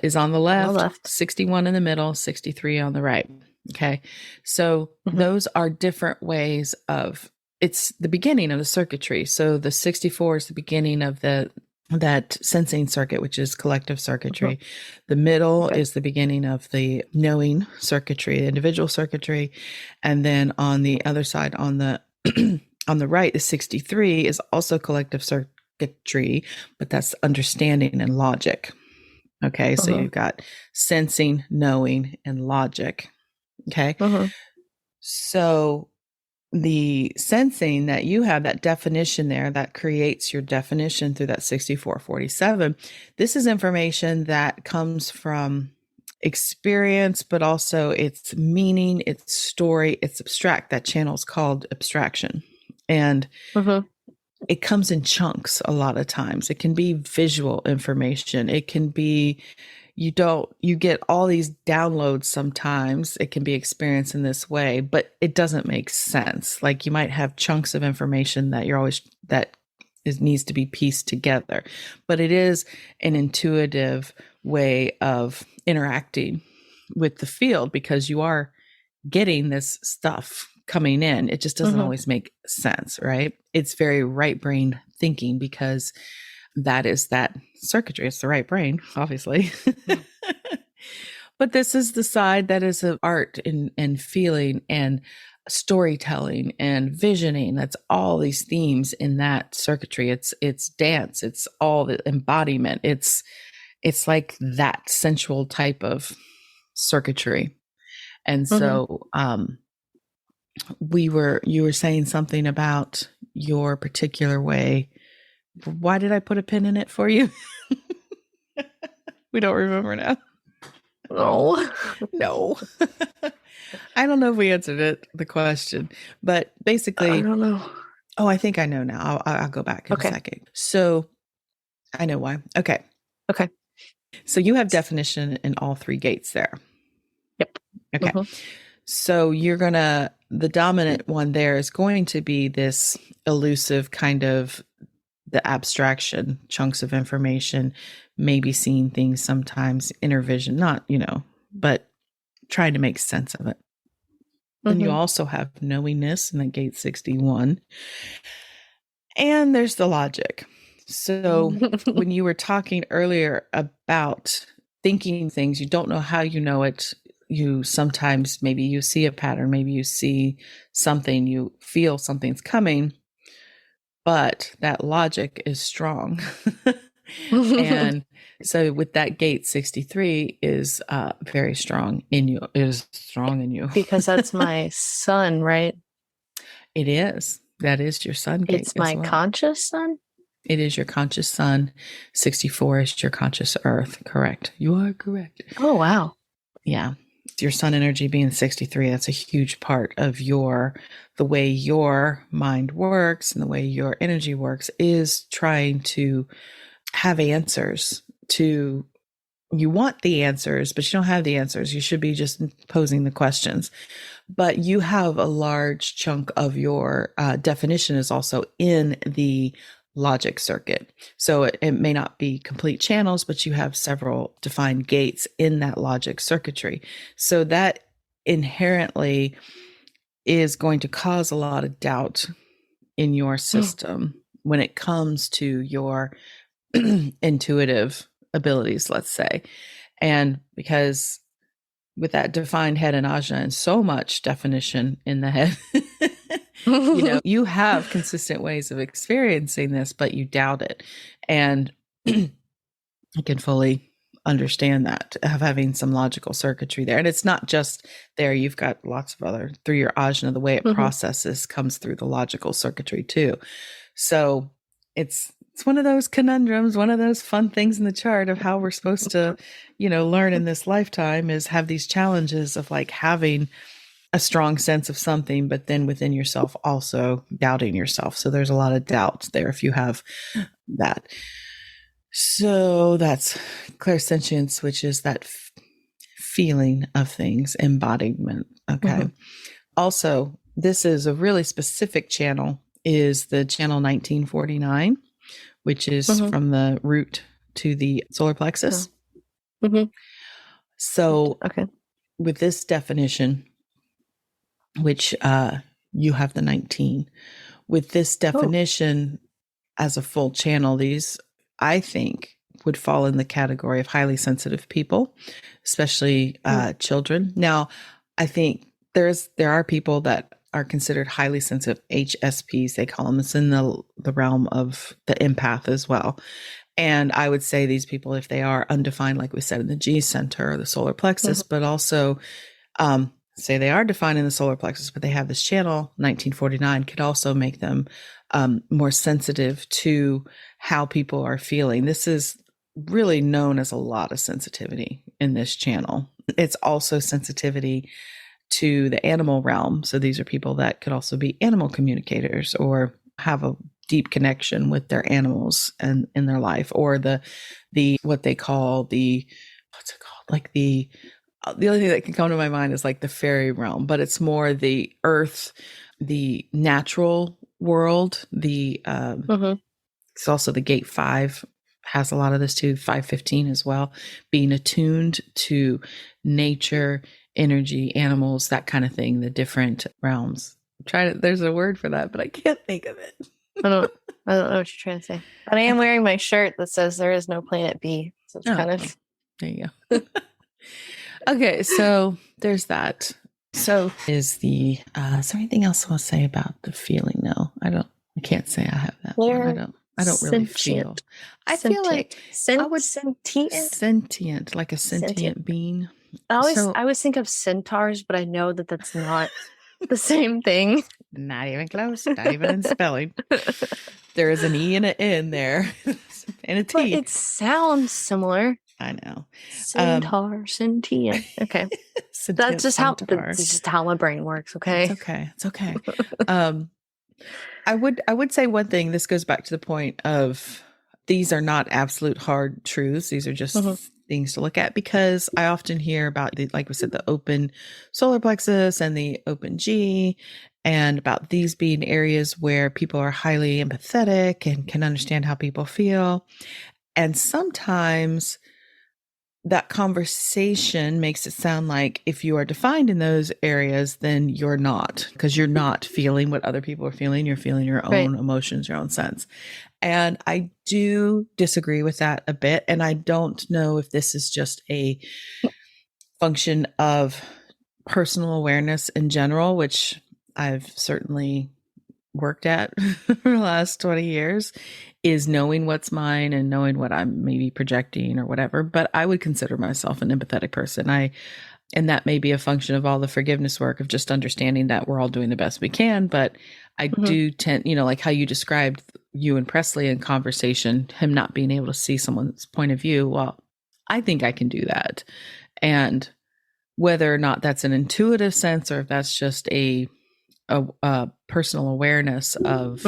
is on the left, 61 in the middle, 63 on the right. Okay. So those are different ways of, it's the beginning of the circuitry. So the 64 is the beginning of that sensing circuit, which is collective circuitry. The middle is the beginning of the knowing circuitry, individual circuitry. And then on the other side, on the on the right, the 63 is also collective circuitry, but that's understanding and logic. Okay, so you've got sensing, knowing, and logic. Okay. So the sensing that you have, that definition there, that creates your definition through that 6447. This is information that comes from experience, but also its meaning, its story, it's abstract. That channel is called abstraction. And it comes in chunks a lot of times. It can be visual information. It can be, you get all these downloads sometimes. It can be experienced in this way, but it doesn't make sense. Like you might have chunks of information that needs to be pieced together, but it is an intuitive way of interacting with the field because you are getting this stuff coming in. It just doesn't always make sense, right? It's very right brain thinking because that is that circuitry. It's the right brain, obviously. But this is the side that is of art and feeling and storytelling and visioning. That's all these themes in that circuitry. It's dance. It's all the embodiment. It's like that sensual type of circuitry. And so you were saying something about your particular way. Why did I put a pin in it for you? We don't remember now. No. I don't know if we answered the question, but basically, I don't know. Oh, I think I know now. I'll go back in a second. So I know why. Okay. So you have definition in all three gates there. Yep. Okay. So the dominant one there is going to be this elusive kind of the abstraction, chunks of information, maybe seeing things sometimes, inner vision, not, but trying to make sense of it. Then you also have knowingness in the gate 61. And there's the logic. So when you were talking earlier about thinking things, you don't know how you know it. You sometimes, maybe you see a pattern, maybe you see something, you feel something's coming, but that logic is strong. And so with that gate 63 is very strong in you. It is strong in you. Because that's my sun, right? It is. That is your sun gate. It's my conscious sun? It is your conscious sun. 64 is your conscious earth. Correct. You are correct. Oh, wow. Yeah. Your sun energy being 63, that's a huge part of the way your mind works and the way your energy works is trying to have answers you want the answers, but you don't have the answers. You should be just posing the questions. But you have a large chunk of your definition is also in the logic circuit. So it may not be complete channels, but you have several defined gates in that logic circuitry. So that inherently is going to cause a lot of doubt in your system when it comes to your intuitive abilities, let's say. And because with that defined head and ajna and so much definition in the head, you have consistent ways of experiencing this, but you doubt it. And I can fully understand that, of having some logical circuitry there. And it's not just there. You've got lots of other, through your ajna, the way it processes comes through the logical circuitry too. So it's one of those conundrums, one of those fun things in the chart of how we're supposed to, learn in this lifetime, is have these challenges of like having a strong sense of something, but then within yourself also doubting yourself. So there's a lot of doubt there if you have that. So that's clairsentience, which is that feeling of things, embodiment. Okay. Also, this is a really specific channel, is the channel 1949, which is from the root to the solar plexus. So with this definition, which you have the 19, with this definition as a full channel, these, I think, would fall in the category of highly sensitive people, especially children. Now, I think there are people that are considered highly sensitive, HSPs, they call them. It's in the realm of the empath as well. And I would say these people, if they are undefined, like we said, in the G center or the solar plexus, but also say they are defined in the solar plexus, but they have this channel 1949, could also make them more sensitive to how people are feeling. This is really known as a lot of sensitivity in this channel. It's also sensitivity to the animal realm. So these are people that could also be animal communicators or have a deep connection with their animals and in their life, or the what they call what's it called? Like the only thing that can come to my mind is like the fairy realm, but it's more the earth, the natural world. It's also the gate 5 has a lot of this too, 515 as well, being attuned to nature, energy, animals, that kind of thing, the different realms. There's a word for that, but I can't think of it. I don't know what you're trying to say. But I am wearing my shirt that says there is no planet B. So it's kind of... There you go. Okay, so there's that. So is is there anything else I want to say about the feeling? No, I can't say I have that one. I don't really feel. I feel like sentient, like a sentient being. I always think of centaurs, but I know that that's not the same thing. Not even close. Not even in spelling. There is an E and an N there, and a T. But it sounds similar. I know. Centaur, sentient. Okay. That's just how my brain works. Okay. It's okay. I would say one thing. This goes back to the point of these are not absolute hard truths. These are just things to look at, because I often hear about like we said, the open solar plexus and the open G, and about these being areas where people are highly empathetic and can understand how people feel. And sometimes that conversation makes it sound like if you are defined in those areas, then you're not, because you're not feeling what other people are feeling. You're feeling your own emotions, your own sense. And I do disagree with that a bit. And I don't know if this is just a function of personal awareness in general, which I've certainly worked at for the last 20 years, is knowing what's mine and knowing what I'm maybe projecting or whatever. But I would consider myself an empathetic person. And that may be a function of all the forgiveness work of just understanding that we're all doing the best we can. But I do tend, like how you described you and Presley in conversation, him not being able to see someone's point of view. Well, I think I can do that. And whether or not that's an intuitive sense or if that's just a personal awareness of,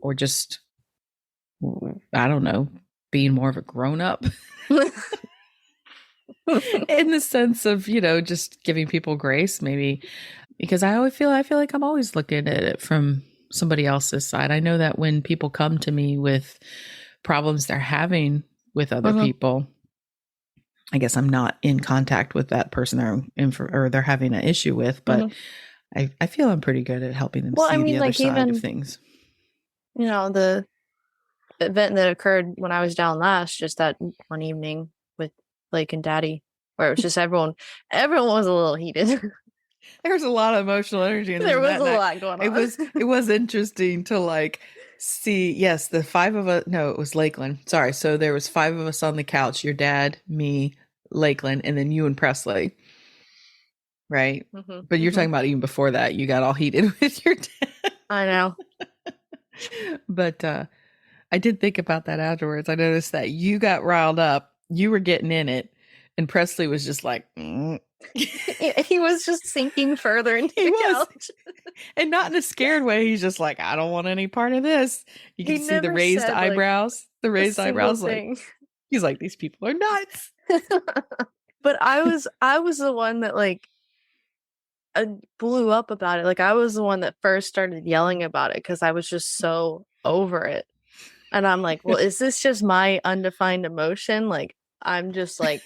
or just, I don't know, being more of a grown up in the sense of, just giving people grace, maybe, because I feel like I'm always looking at it from somebody else's side. I know that when people come to me with problems they're having with other people, I guess I'm not in contact with that person they're having an issue with, but I feel I'm pretty good at helping them see the other side of things. The event that occurred when I was down last, just that one evening with Blake and Daddy, where it was just everyone was a little heated. There was a lot of emotional energy in there was a lot going on. It was interesting to See, yes, the five of us, no, it was Lakeland. Sorry. So there was five of us on the couch, your dad, me, Lakeland, and then you and Presley, right? But you're talking about even before that, you got all heated with your dad. I know. But I did think about that afterwards. I noticed that you got riled up. You were getting in it. And Presley was just like, He was just sinking further into the couch. And not in a scared way. He's just like, I don't want any part of this. You can see the raised eyebrows. The raised eyebrows. Like, he's like, these people are nuts. But I was the one that like blew up about it. Like I was the one that first started yelling about it because I was just so over it. And I'm like, well, is this just my undefined emotion? Like I'm just like,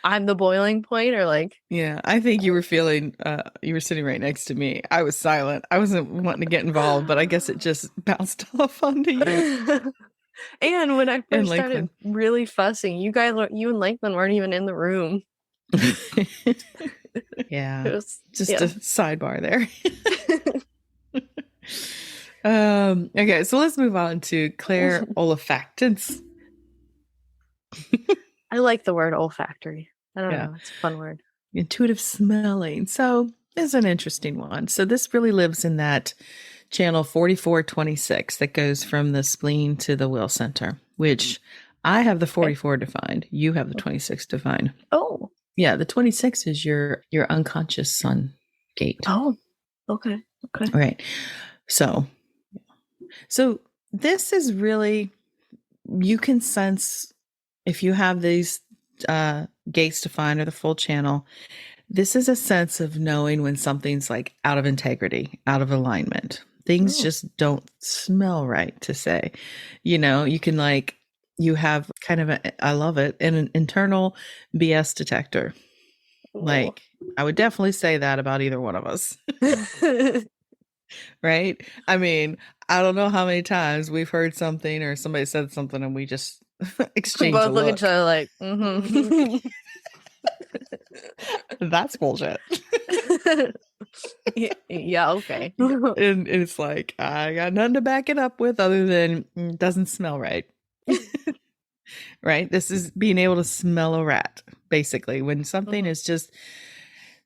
I'm the boiling point, or like. Yeah, I think you were feeling, you were sitting right next to me. I was silent. I wasn't wanting to get involved, but I guess it just bounced off onto you. And when I first started really fussing, you and Lakeland weren't even in the room. Yeah, it was just a sidebar there. Okay, so let's move on to Claire olfactants. I like the word olfactory. I don't know. It's a fun word. Intuitive smelling. So it's an interesting one. So this really lives in that channel 4426 that goes from the spleen to the will center, which I have the 44 defined. You have the 26 defined. Oh. Yeah, the 26 is your unconscious sun gate. Oh, okay. Okay. All right. So this is really, you can sense if you have these gates defined or the full channel, this is a sense of knowing when something's like out of integrity, out of alignment. Things just don't smell right, to say. You know, you can like, you have kind of I love it, an internal BS detector. Ooh. Like, I would definitely say that about either one of us. Right? I mean, I don't know how many times we've heard something or somebody said something and we just exchange a look. Look at each other like, That's bullshit. Yeah, okay. And it's like, I got nothing to back it up with other than it doesn't smell right. Right? This is being able to smell a rat, basically, when something is just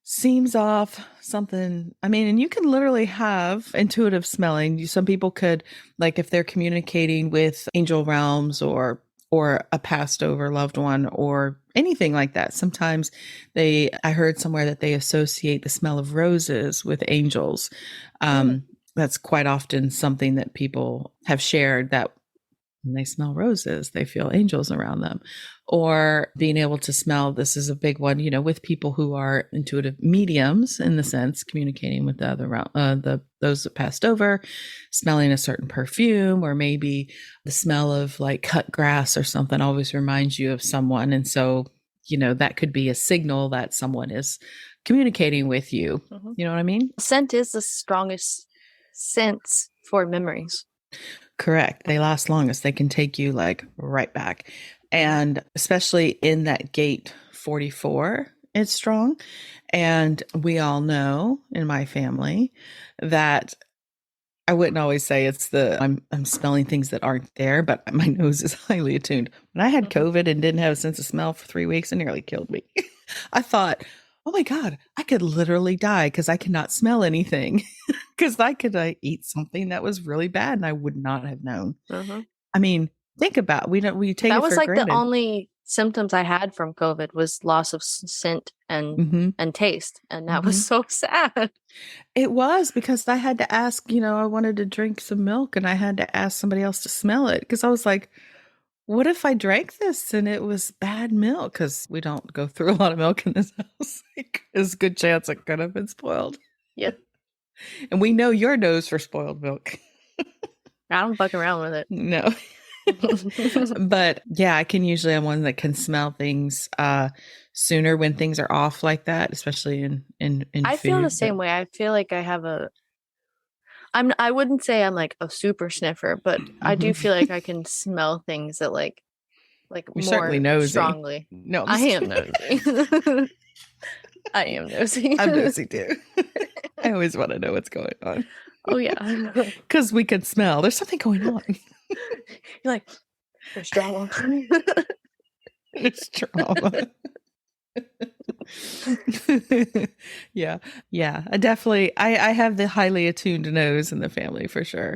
seems off, something. I mean, and you can literally have intuitive smelling. Some people could, like, if they're communicating with angel realms or a passed over loved one or anything like that. Sometimes I heard somewhere that they associate the smell of roses with angels. That's quite often something that people have shared, that when they smell roses, they feel angels around them. Or being able to smell, this is a big one, you know, with people who are intuitive mediums, in the sense, communicating with the other, those that passed over, smelling a certain perfume, or maybe the smell of like cut grass or something always reminds you of someone. And so, you know, that could be a signal that someone is communicating with you. You know what I mean? Scent is the strongest sense for memories. Correct. They last longest. They can take you like right back. And especially in that gate 44, it's strong. And we all know in my family that I wouldn't always say it's I'm smelling things that aren't there, but my nose is highly attuned. When I had COVID and didn't have a sense of smell for 3 weeks, it nearly killed me. I thought, oh my God, I could literally die because I cannot smell anything. Because I could eat something that was really bad and I would not have known. I mean, think about we take it for granted. That was like the only symptoms I had from COVID was loss of scent and taste, and that was so sad. It was, because I had to ask. You know, I wanted to drink some milk, and I had to ask somebody else to smell it because I was like, what if I drank this and it was bad milk? Because we don't go through a lot of milk in this house. Like, there's a good chance it could have been spoiled. Yeah. And we know your nose for spoiled milk. I don't fuck around with it. No. But yeah, I'm one that can smell things sooner when things are off like that, especially in I food. feel the same way. I feel like I have I wouldn't say I'm like a super sniffer, but I do feel like I can smell things that like You're more certainly nosy. strongly. No, I am nosy. I am nosy. I'm nosy too. I always want to know what's going on. Oh yeah. Because we can smell there's something going on. You're like, there's drama. It's trauma. Yeah. Yeah. I have the highly attuned nose in the family for sure.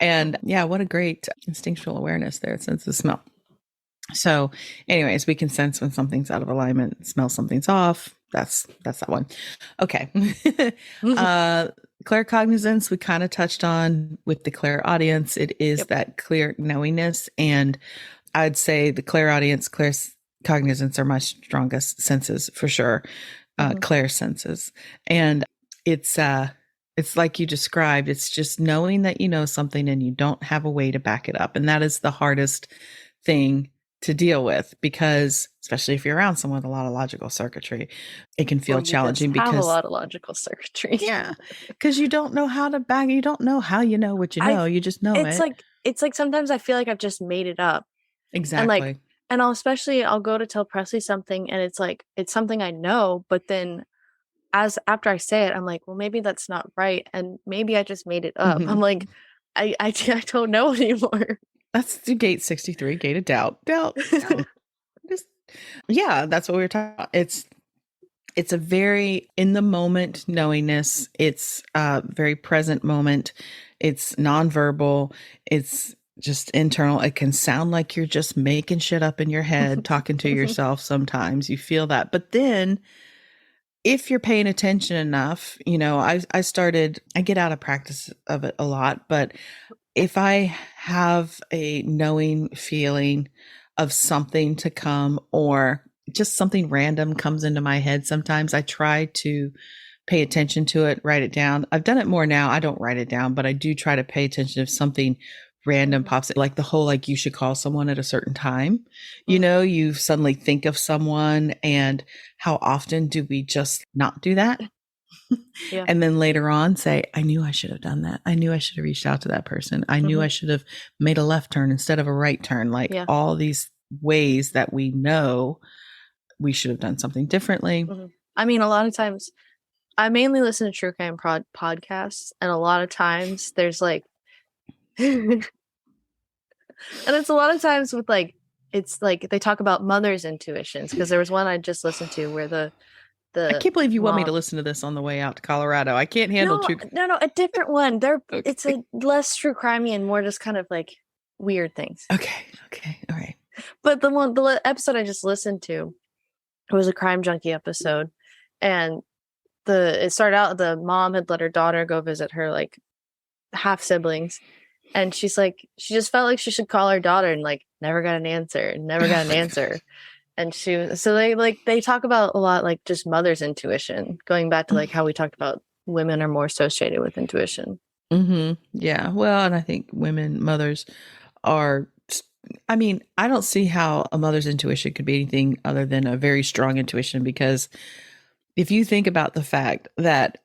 And yeah, what a great instinctual awareness there, sense of smell. So anyways, we can sense when something's out of alignment, smell something's off. That's that one. Okay. Claircognizance, we kind of touched on with the clairaudience. It is that clear knowingness. And I'd say the clairaudience, claircognizance are my strongest senses for sure. Clair senses. And it's like you described, it's just knowing that you know something and you don't have a way to back it up. And that is the hardest thing to deal with, because especially if you're around someone with a lot of logical circuitry, it can feel challenging because have a lot of logical circuitry. Yeah. Because you don't know how to back, you don't know how you know what you know. You just know it's like sometimes I feel like I've just made it up. Exactly. And I'll go to tell Presley something and it's like, it's something I know, but then after I say it, I'm like, well, maybe that's not right. And maybe I just made it up. I'm like, I don't know anymore. That's the gate 63, gate of doubt. Yeah, that's what we were talking about. It's a very in the moment knowingness. It's a very present moment. It's nonverbal. It's just internal. It can sound like you're just making shit up in your head, talking to yourself. Sometimes you feel that. But then if you're paying attention enough, I get out of practice of it a lot, but if I have a knowing feeling of something to come or just something random comes into my head, sometimes I try to pay attention to it, write it down. I've done it more now. I don't write it down, but I do try to pay attention if something random pops in, like the whole, you should call someone at a certain time. You suddenly think of someone, and how often do we just not do that? Yeah. And then later on say, I knew I should have done that. I knew I should have reached out to that person. I knew I should have made a left turn instead of a right turn. All these ways that we know we should have done something differently. I mean, a lot of times I mainly listen to true crime podcasts, and a lot of times there's and it's a lot of times with it's like they talk about mothers' intuitions, because there was one I just listened to where the I can't believe you want me to listen to this on the way out to Colorado. I can't handle true. No, a different one. Okay. It's a less true crimey and more just kind of weird things. Okay, all right. But the episode I just listened to, it was a crime junkie episode, and it started out the mom had let her daughter go visit her half siblings, and she just felt like she should call her daughter, and never got an answer. And they talk about a lot just mother's intuition, going back to how we talked about women are more associated with intuition. Yeah. Well, and I think mothers are, I mean, I don't see how a mother's intuition could be anything other than a very strong intuition, because if you think about the fact that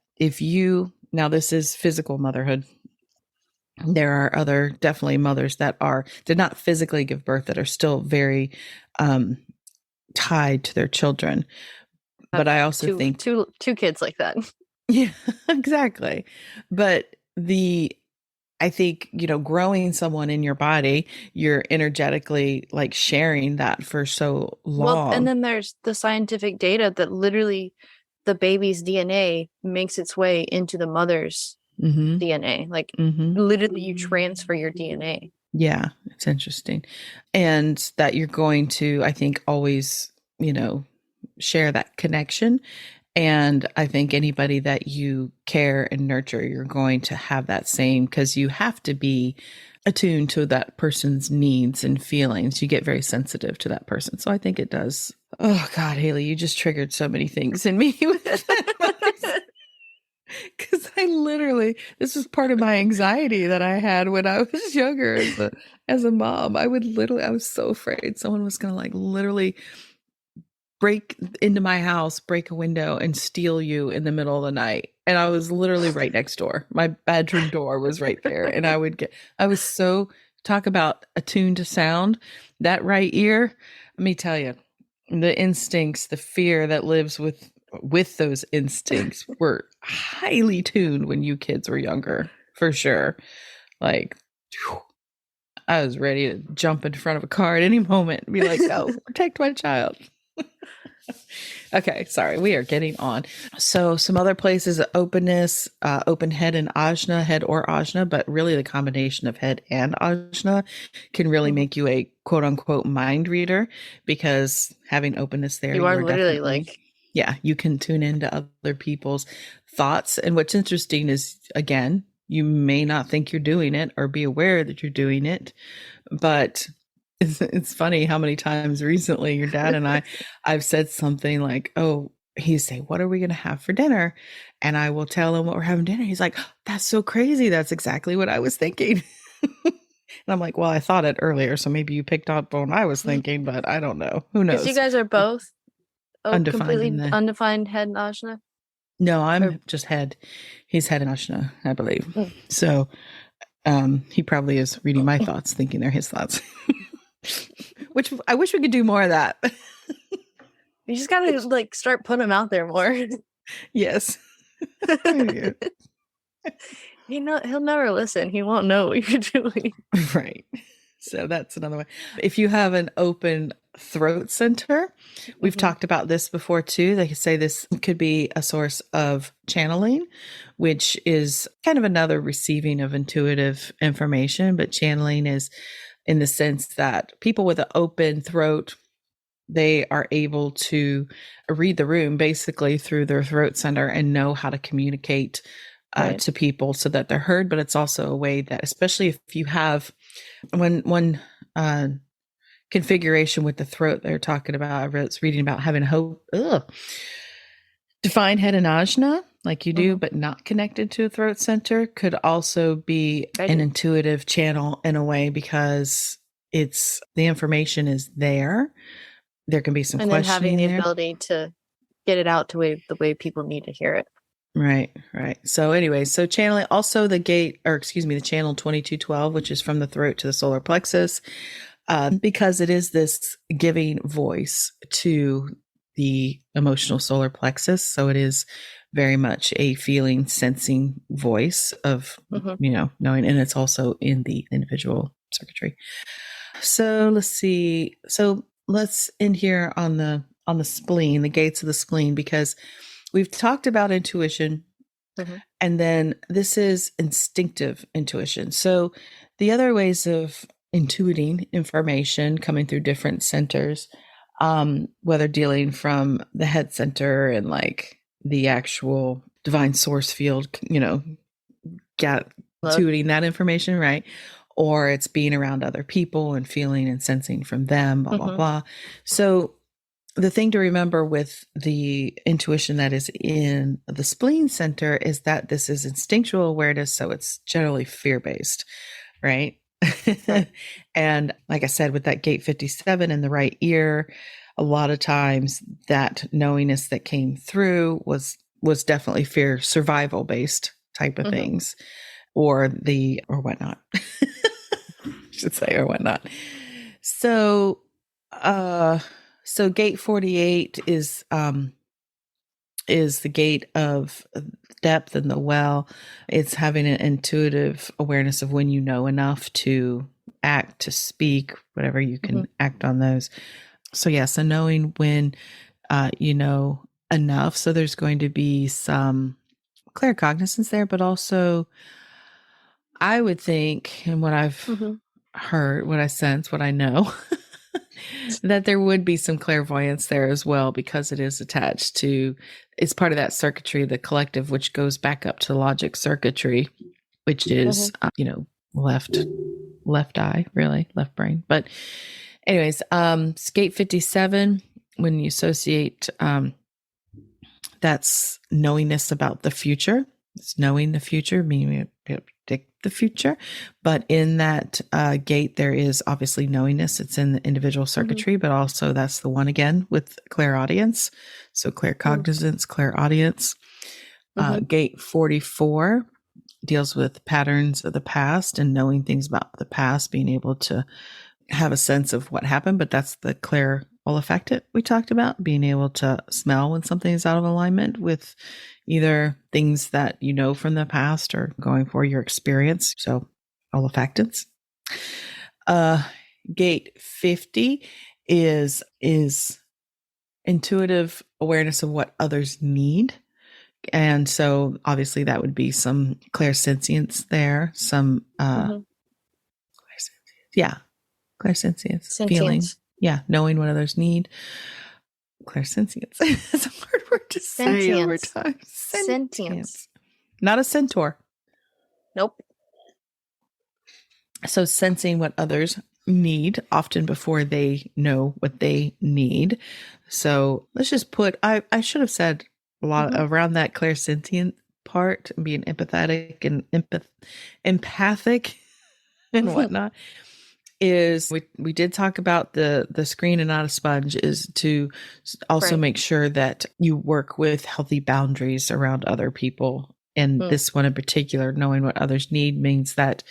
now this is physical motherhood, there are other definitely mothers that did not physically give birth that are still very, tied to their children. But I also think two kids like that. Yeah, exactly. But I think, growing someone in your body, you're energetically sharing that for so long. Well, and then there's the scientific data that literally the baby's DNA makes its way into the mother's DNA. Literally you transfer your DNA. Yeah, it's interesting. And that you're going to, I think, always, share that connection. And I think anybody that you care and nurture, you're going to have that same, because you have to be attuned to that person's needs and feelings. You get very sensitive to that person. So I think it does. Oh God, Haley, you just triggered so many things in me with that. Because this was part of my anxiety that I had when I was younger as a mom. I was so afraid someone was going to literally break into my house, break a window, and steal you in the middle of the night. And I was literally right next door. My bedroom door was right there. And I was so, talk about attuned to sound, that right ear. Let me tell you, the instincts, the fear that lives with those instincts were highly tuned when you kids were younger. for sure. Like, whew, I was ready to jump in front of a car at any moment and be like, "No, protect my child." Okay, sorry, we are getting on. So, some other places: openness, open head and ajna, head or ajna, but really the combination of head and ajna can really make you a quote unquote mind reader, because having openness there, You you are are literally definitely, yeah, you can tune into other people's thoughts. And what's interesting is, again, you may not think you're doing it or be aware that you're doing it, but it's funny how many times recently your dad and I've said something like, "Oh," he'd say, "What are we going to have for dinner?" And I will tell him what we're having dinner. He's like, "That's so crazy. That's exactly what I was thinking." And I'm like, "Well, I thought it earlier, so maybe you picked up on what I was thinking, but I don't know. Who because you knows?" guys are both Undefined in completely the undefined head and ajna. No, Or, I'm just head. He's head and Ashna, I believe. mm. So he probably is reading my thoughts, thinking they're his thoughts. Which I wish we could do more of that. You just gotta like start putting them out there more. Yes. He'll never listen. He won't know what you're doing. Right. So that's another one. If you have an open throat center, we've talked about this before too. They say this could be a source of channeling, which is kind of another receiving of intuitive information. But channeling is in the sense that people with an open throat, they are able to read the room basically through their throat center and know how to communicate to people so that they're heard. But it's also a way that, especially if you have one configuration with the throat they're talking about, I was reading about having defined head and ajna like you do, but not connected to a throat center, could also be an intuitive channel in a way, because it's the information is there. There can be some and then having the there. ability to get it out to the way people need to hear it. Right. So anyway, so channeling, also the the channel 2212, which is from the throat to the solar plexus, because it is this giving voice to the emotional solar plexus. So it is very much a feeling, sensing voice of, knowing, and it's also in the individual circuitry. So let's see. So let's end here on the spleen, the gates of the spleen, because we've talked about intuition, and then this is instinctive intuition. So the other ways of intuiting information coming through different centers, whether dealing from the head center and like the actual divine source field, intuiting that information, right? Or it's being around other people and feeling and sensing from them, blah, blah, blah. So the thing to remember with the intuition that is in the spleen center is that this is instinctual awareness. So it's generally fear-based, right? And like I said, with that gate 57 in the right ear, a lot of times that knowingness that came through was definitely fear, survival based type of things, or whatnot. Should say, or whatnot. So gate 48 is the gate of depth and the well. It's having an intuitive awareness of when you know enough to act, to speak, whatever you can act on those. So so knowing when you know enough. So there's going to be some claircognizance there, but also I would think, and what I've heard, what I sense, what I know, that there would be some clairvoyance there as well, because it is attached to, it's part of that circuitry, the collective, which goes back up to logic circuitry, which is, left eye, really, left brain. But anyways, gate 57, when you associate, that's knowingness about the future. It's knowing the future, meaning predict the future. But in that gate, there is obviously knowingness. It's in the individual circuitry, but also that's the one again with clairaudience. So claircognizance, clairaudience. Gate 44 deals with patterns of the past and knowing things about the past, being able to have a sense of what happened, but that's the olfactant we talked about, being able to smell when something is out of alignment with either things that you know from the past or going for your experience. So olfactants. Gate 50 is intuitive awareness of what others need. And so obviously that would be some clairsentience there, some clairsentience, feeling, knowing what others need. Clairsentience. It's a hard word to say over time. Sentience. Not a centaur. Nope. So sensing what others need often before they know what they need. So let's just put, I should have said a lot around that clairsentient part, being empathetic and empathic and whatnot. Is we did talk about the screen and not a sponge, is to also make sure that you work with healthy boundaries around other people. And this one in particular, knowing what others need, means that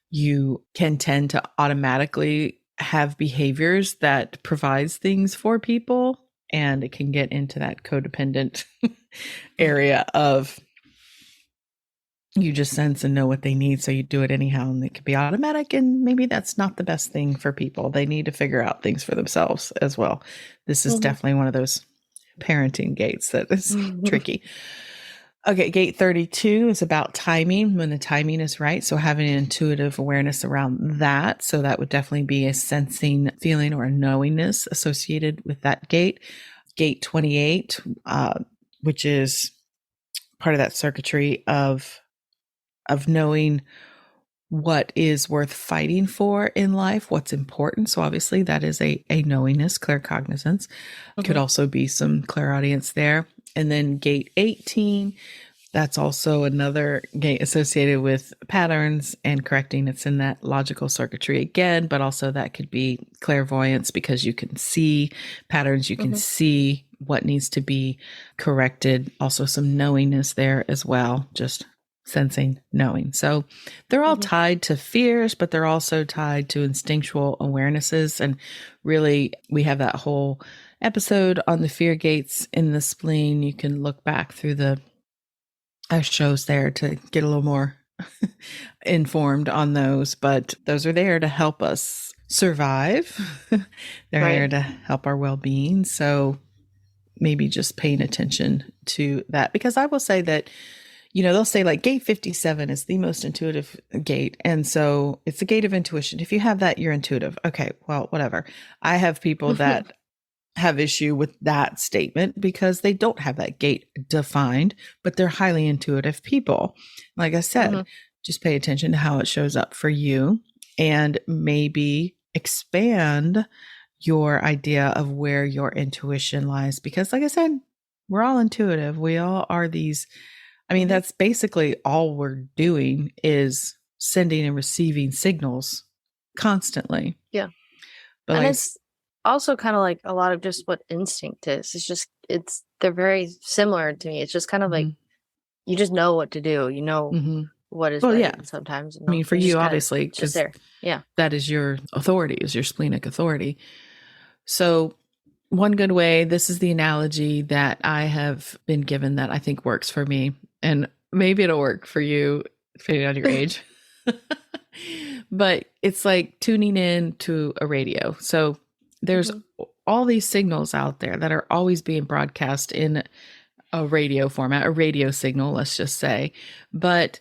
you can tend to automatically have behaviors that provides things for people. And it can get into that codependent area of you just sense and know what they need, so you do it anyhow, and it can be automatic, and maybe that's not the best thing for people. They need to figure out things for themselves as well. This is definitely one of those parenting gates that is tricky. Okay, gate 32 is about timing, when the timing is right. So having an intuitive awareness around that. So that would definitely be a sensing feeling or a knowingness associated with that gate. Gate 28, which is part of that circuitry of knowing what is worth fighting for in life, what's important. So obviously that is a knowingness, claircognizance. Could also be some clairaudience there. And then gate 18, that's also another gate associated with patterns and correcting. It's in that logical circuitry again, but also that could be clairvoyance, because you can see patterns, you can see what needs to be corrected. Also some knowingness there as well, just sensing, knowing. So they're all tied to fears, but they're also tied to instinctual awarenesses. And really, we have that whole episode on the fear gates in the spleen. You can look back through our shows there to get a little more informed on those, but those are there to help us survive. They're there to help our well-being. So maybe just paying attention to that, because I will say that, they'll say like gate 57 is the most intuitive gate. And so it's the gate of intuition. If you have that, you're intuitive. Okay, well, whatever. I have people that have issue with that statement because they don't have that gate defined, but they're highly intuitive people. Like I said, just pay attention to how it shows up for you and maybe expand your idea of where your intuition lies. Because like I said, we're all intuitive. We all are these. I mean, that's basically all we're doing is sending and receiving signals constantly. Yeah. But and it's also kind of like a lot of just what instinct is. They're very similar to me. It's just kind of like, you just know what to do. You know what is right. And sometimes, I mean, for you, obviously, just there. Yeah. That is your authority, is your splenic authority. So one good way, this is the analogy that I have been given that I think works for me. And maybe it'll work for you, depending on your age. But it's like tuning in to a radio. So there's all these signals out there that are always being broadcast in a radio format, a radio signal, let's just say. But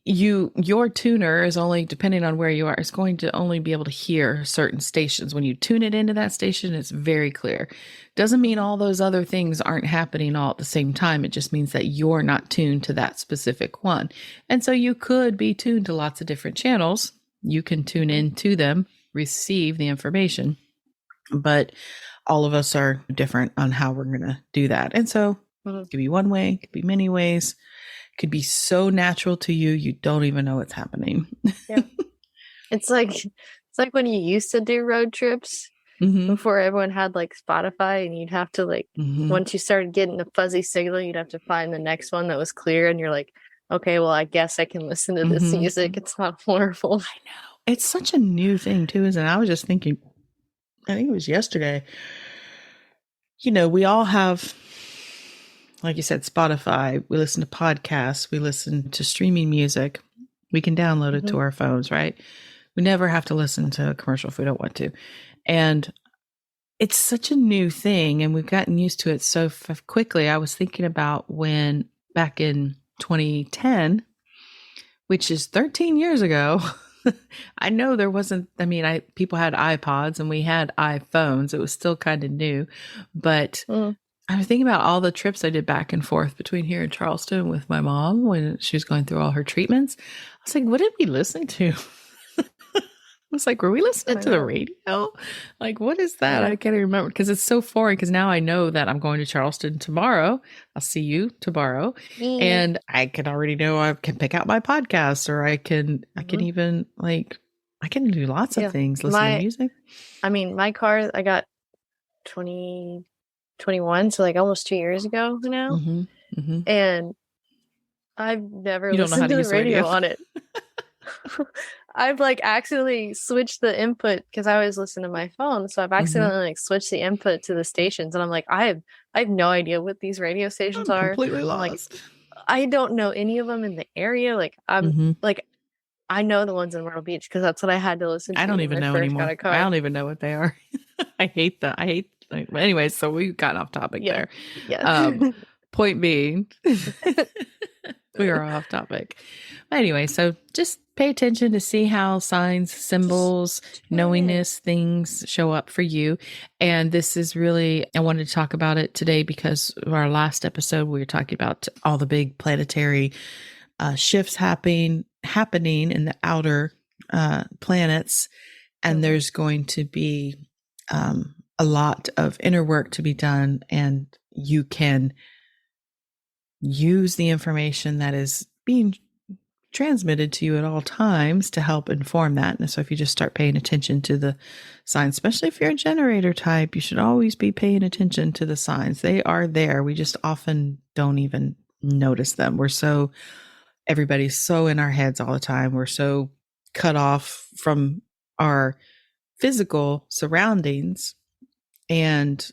your tuner is only, depending on where you are, is going to only be able to hear certain stations. When you tune it into that station, it's very clear. Doesn't mean all those other things aren't happening all at the same time. It just means that you're not tuned to that specific one. And so you could be tuned to lots of different channels. You can tune into them, receive the information, but all of us are different on how we're going to do that. And so it could be one way, it could be many ways. Could be so natural to you, you don't even know what's happening. Yeah. It's like when you used to do road trips before everyone had like Spotify, and you'd have to like once you started getting a fuzzy signal, you'd have to find the next one that was clear, and you're like, okay, well, I guess I can listen to this music. It's not horrible. I know. It's such a new thing too, isn't it? I was just thinking I think it was yesterday. We all have, like you said, Spotify. We listen to podcasts. We listen to streaming music. We can download it to our phones, right? We never have to listen to a commercial if we don't want to. And it's such a new thing, and we've gotten used to it so quickly. I was thinking about when back in 2010, which is 13 years ago, I know there wasn't, people had iPods and we had iPhones. It was still kind of new, but I was thinking about all the trips I did back and forth between here and Charleston with my mom when she was going through all her treatments. I was like, what did we listen to? I was like, were we listening to the radio? Like, what is that? I can't even remember because it's so foreign because now I know that I'm going to Charleston tomorrow. I'll see you tomorrow. And I can already know I can pick out my podcast, or I can even I can do lots of things, listen to music. My car, I got 2021, so like almost 2 years ago now. And I've never listened to the radio on it. I've accidentally switched the input because I always listen to my phone. So I've accidentally switched the input to the stations, and I'm like, I have no idea what these radio stations are. Completely lost. I don't know any of them in the area. I know the ones in Myrtle Beach because that's what I had to listen to. I don't even know anymore. I don't even know what they are. I hate that. Anyways, so we got off topic there. Yeah. Point being, we are off topic. Anyway, so just pay attention to see how signs, symbols, knowingness, things show up for you. And this is really, I wanted to talk about it today because our last episode, we were talking about all the big planetary shifts happening in the outer planets. And there's going to be a lot of inner work to be done, and you can use the information that is being transmitted to you at all times to help inform that. And so if you just start paying attention to the signs, especially if you're a generator type, you should always be paying attention to the signs. They are there. We just often don't even notice them. Everybody's so in our heads all the time. We're so cut off from our physical surroundings. And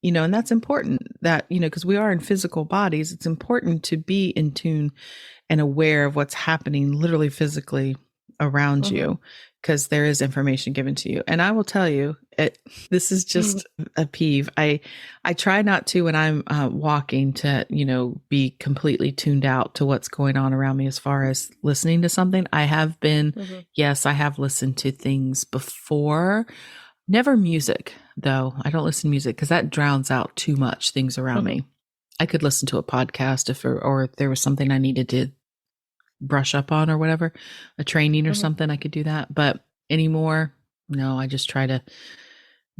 that's important that, because we are in physical bodies, it's important to be in tune and aware of what's happening literally physically around you, because there is information given to you. And I will tell you, this is just a peeve. I try not to, when I'm walking, to, be completely tuned out to what's going on around me as far as listening to something. I have been, yes, I have listened to things before. Never music, though. I don't listen to music because that drowns out too much things around me. I could listen to a podcast if there was something I needed to brush up on or whatever, a training or something, I could do that. But anymore, no, I just try to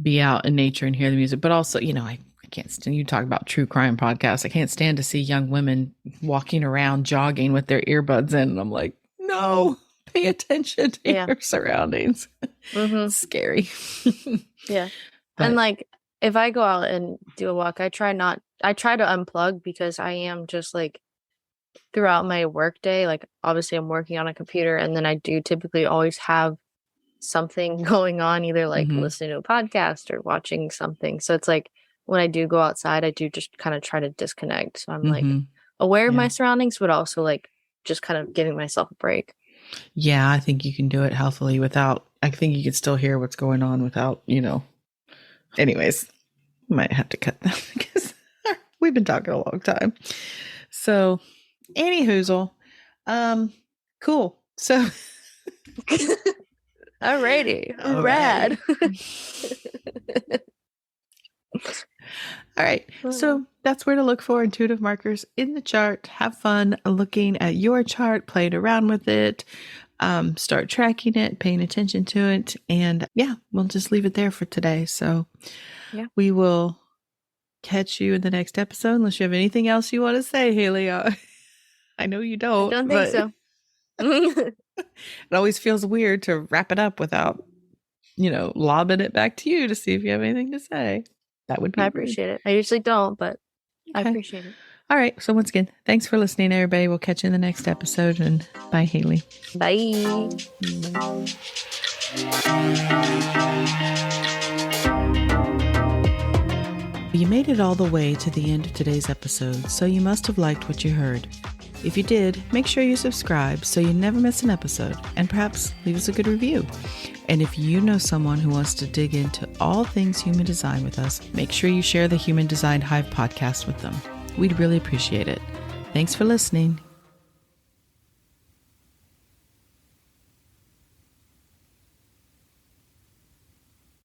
be out in nature and hear the music. But also, I can't stand, you talk about true crime podcasts. I can't stand to see young women walking around jogging with their earbuds in. And I'm like, no. Pay attention to your surroundings. It's scary. Yeah. But, and if I go out and do a walk, I try to unplug because I am just throughout my work day, obviously I'm working on a computer, and then I do typically always have something going on, either listening to a podcast or watching something. So it's when I do go outside, I do just kind of try to disconnect. So I'm aware of my surroundings, but also just kind of giving myself a break. Yeah, I think you can do it healthily I think you can still hear what's going on without, anyways, might have to cut that because we've been talking a long time. So, anyhoozle, cool. So, alrighty, rad. All right. So that's where to look for intuitive markers in the chart. Have fun looking at your chart, playing around with it, start tracking it, paying attention to it. And we'll just leave it there for today. So we will catch you in the next episode, unless you have anything else you want to say, Haley. I know you don't. I don't think so. It always feels weird to wrap it up without, lobbing it back to you to see if you have anything to say. That would be I appreciate it. I usually don't, but I appreciate it. All right. So once again, thanks for listening, everybody. We'll catch you in the next episode. And bye, Haley. Bye. You made it all the way to the end of today's episode, so you must have liked what you heard. If you did, make sure you subscribe so you never miss an episode, and perhaps leave us a good review. And if you know someone who wants to dig into all things human design with us, make sure you share the Human Design Hive podcast with them. We'd really appreciate it. Thanks for listening.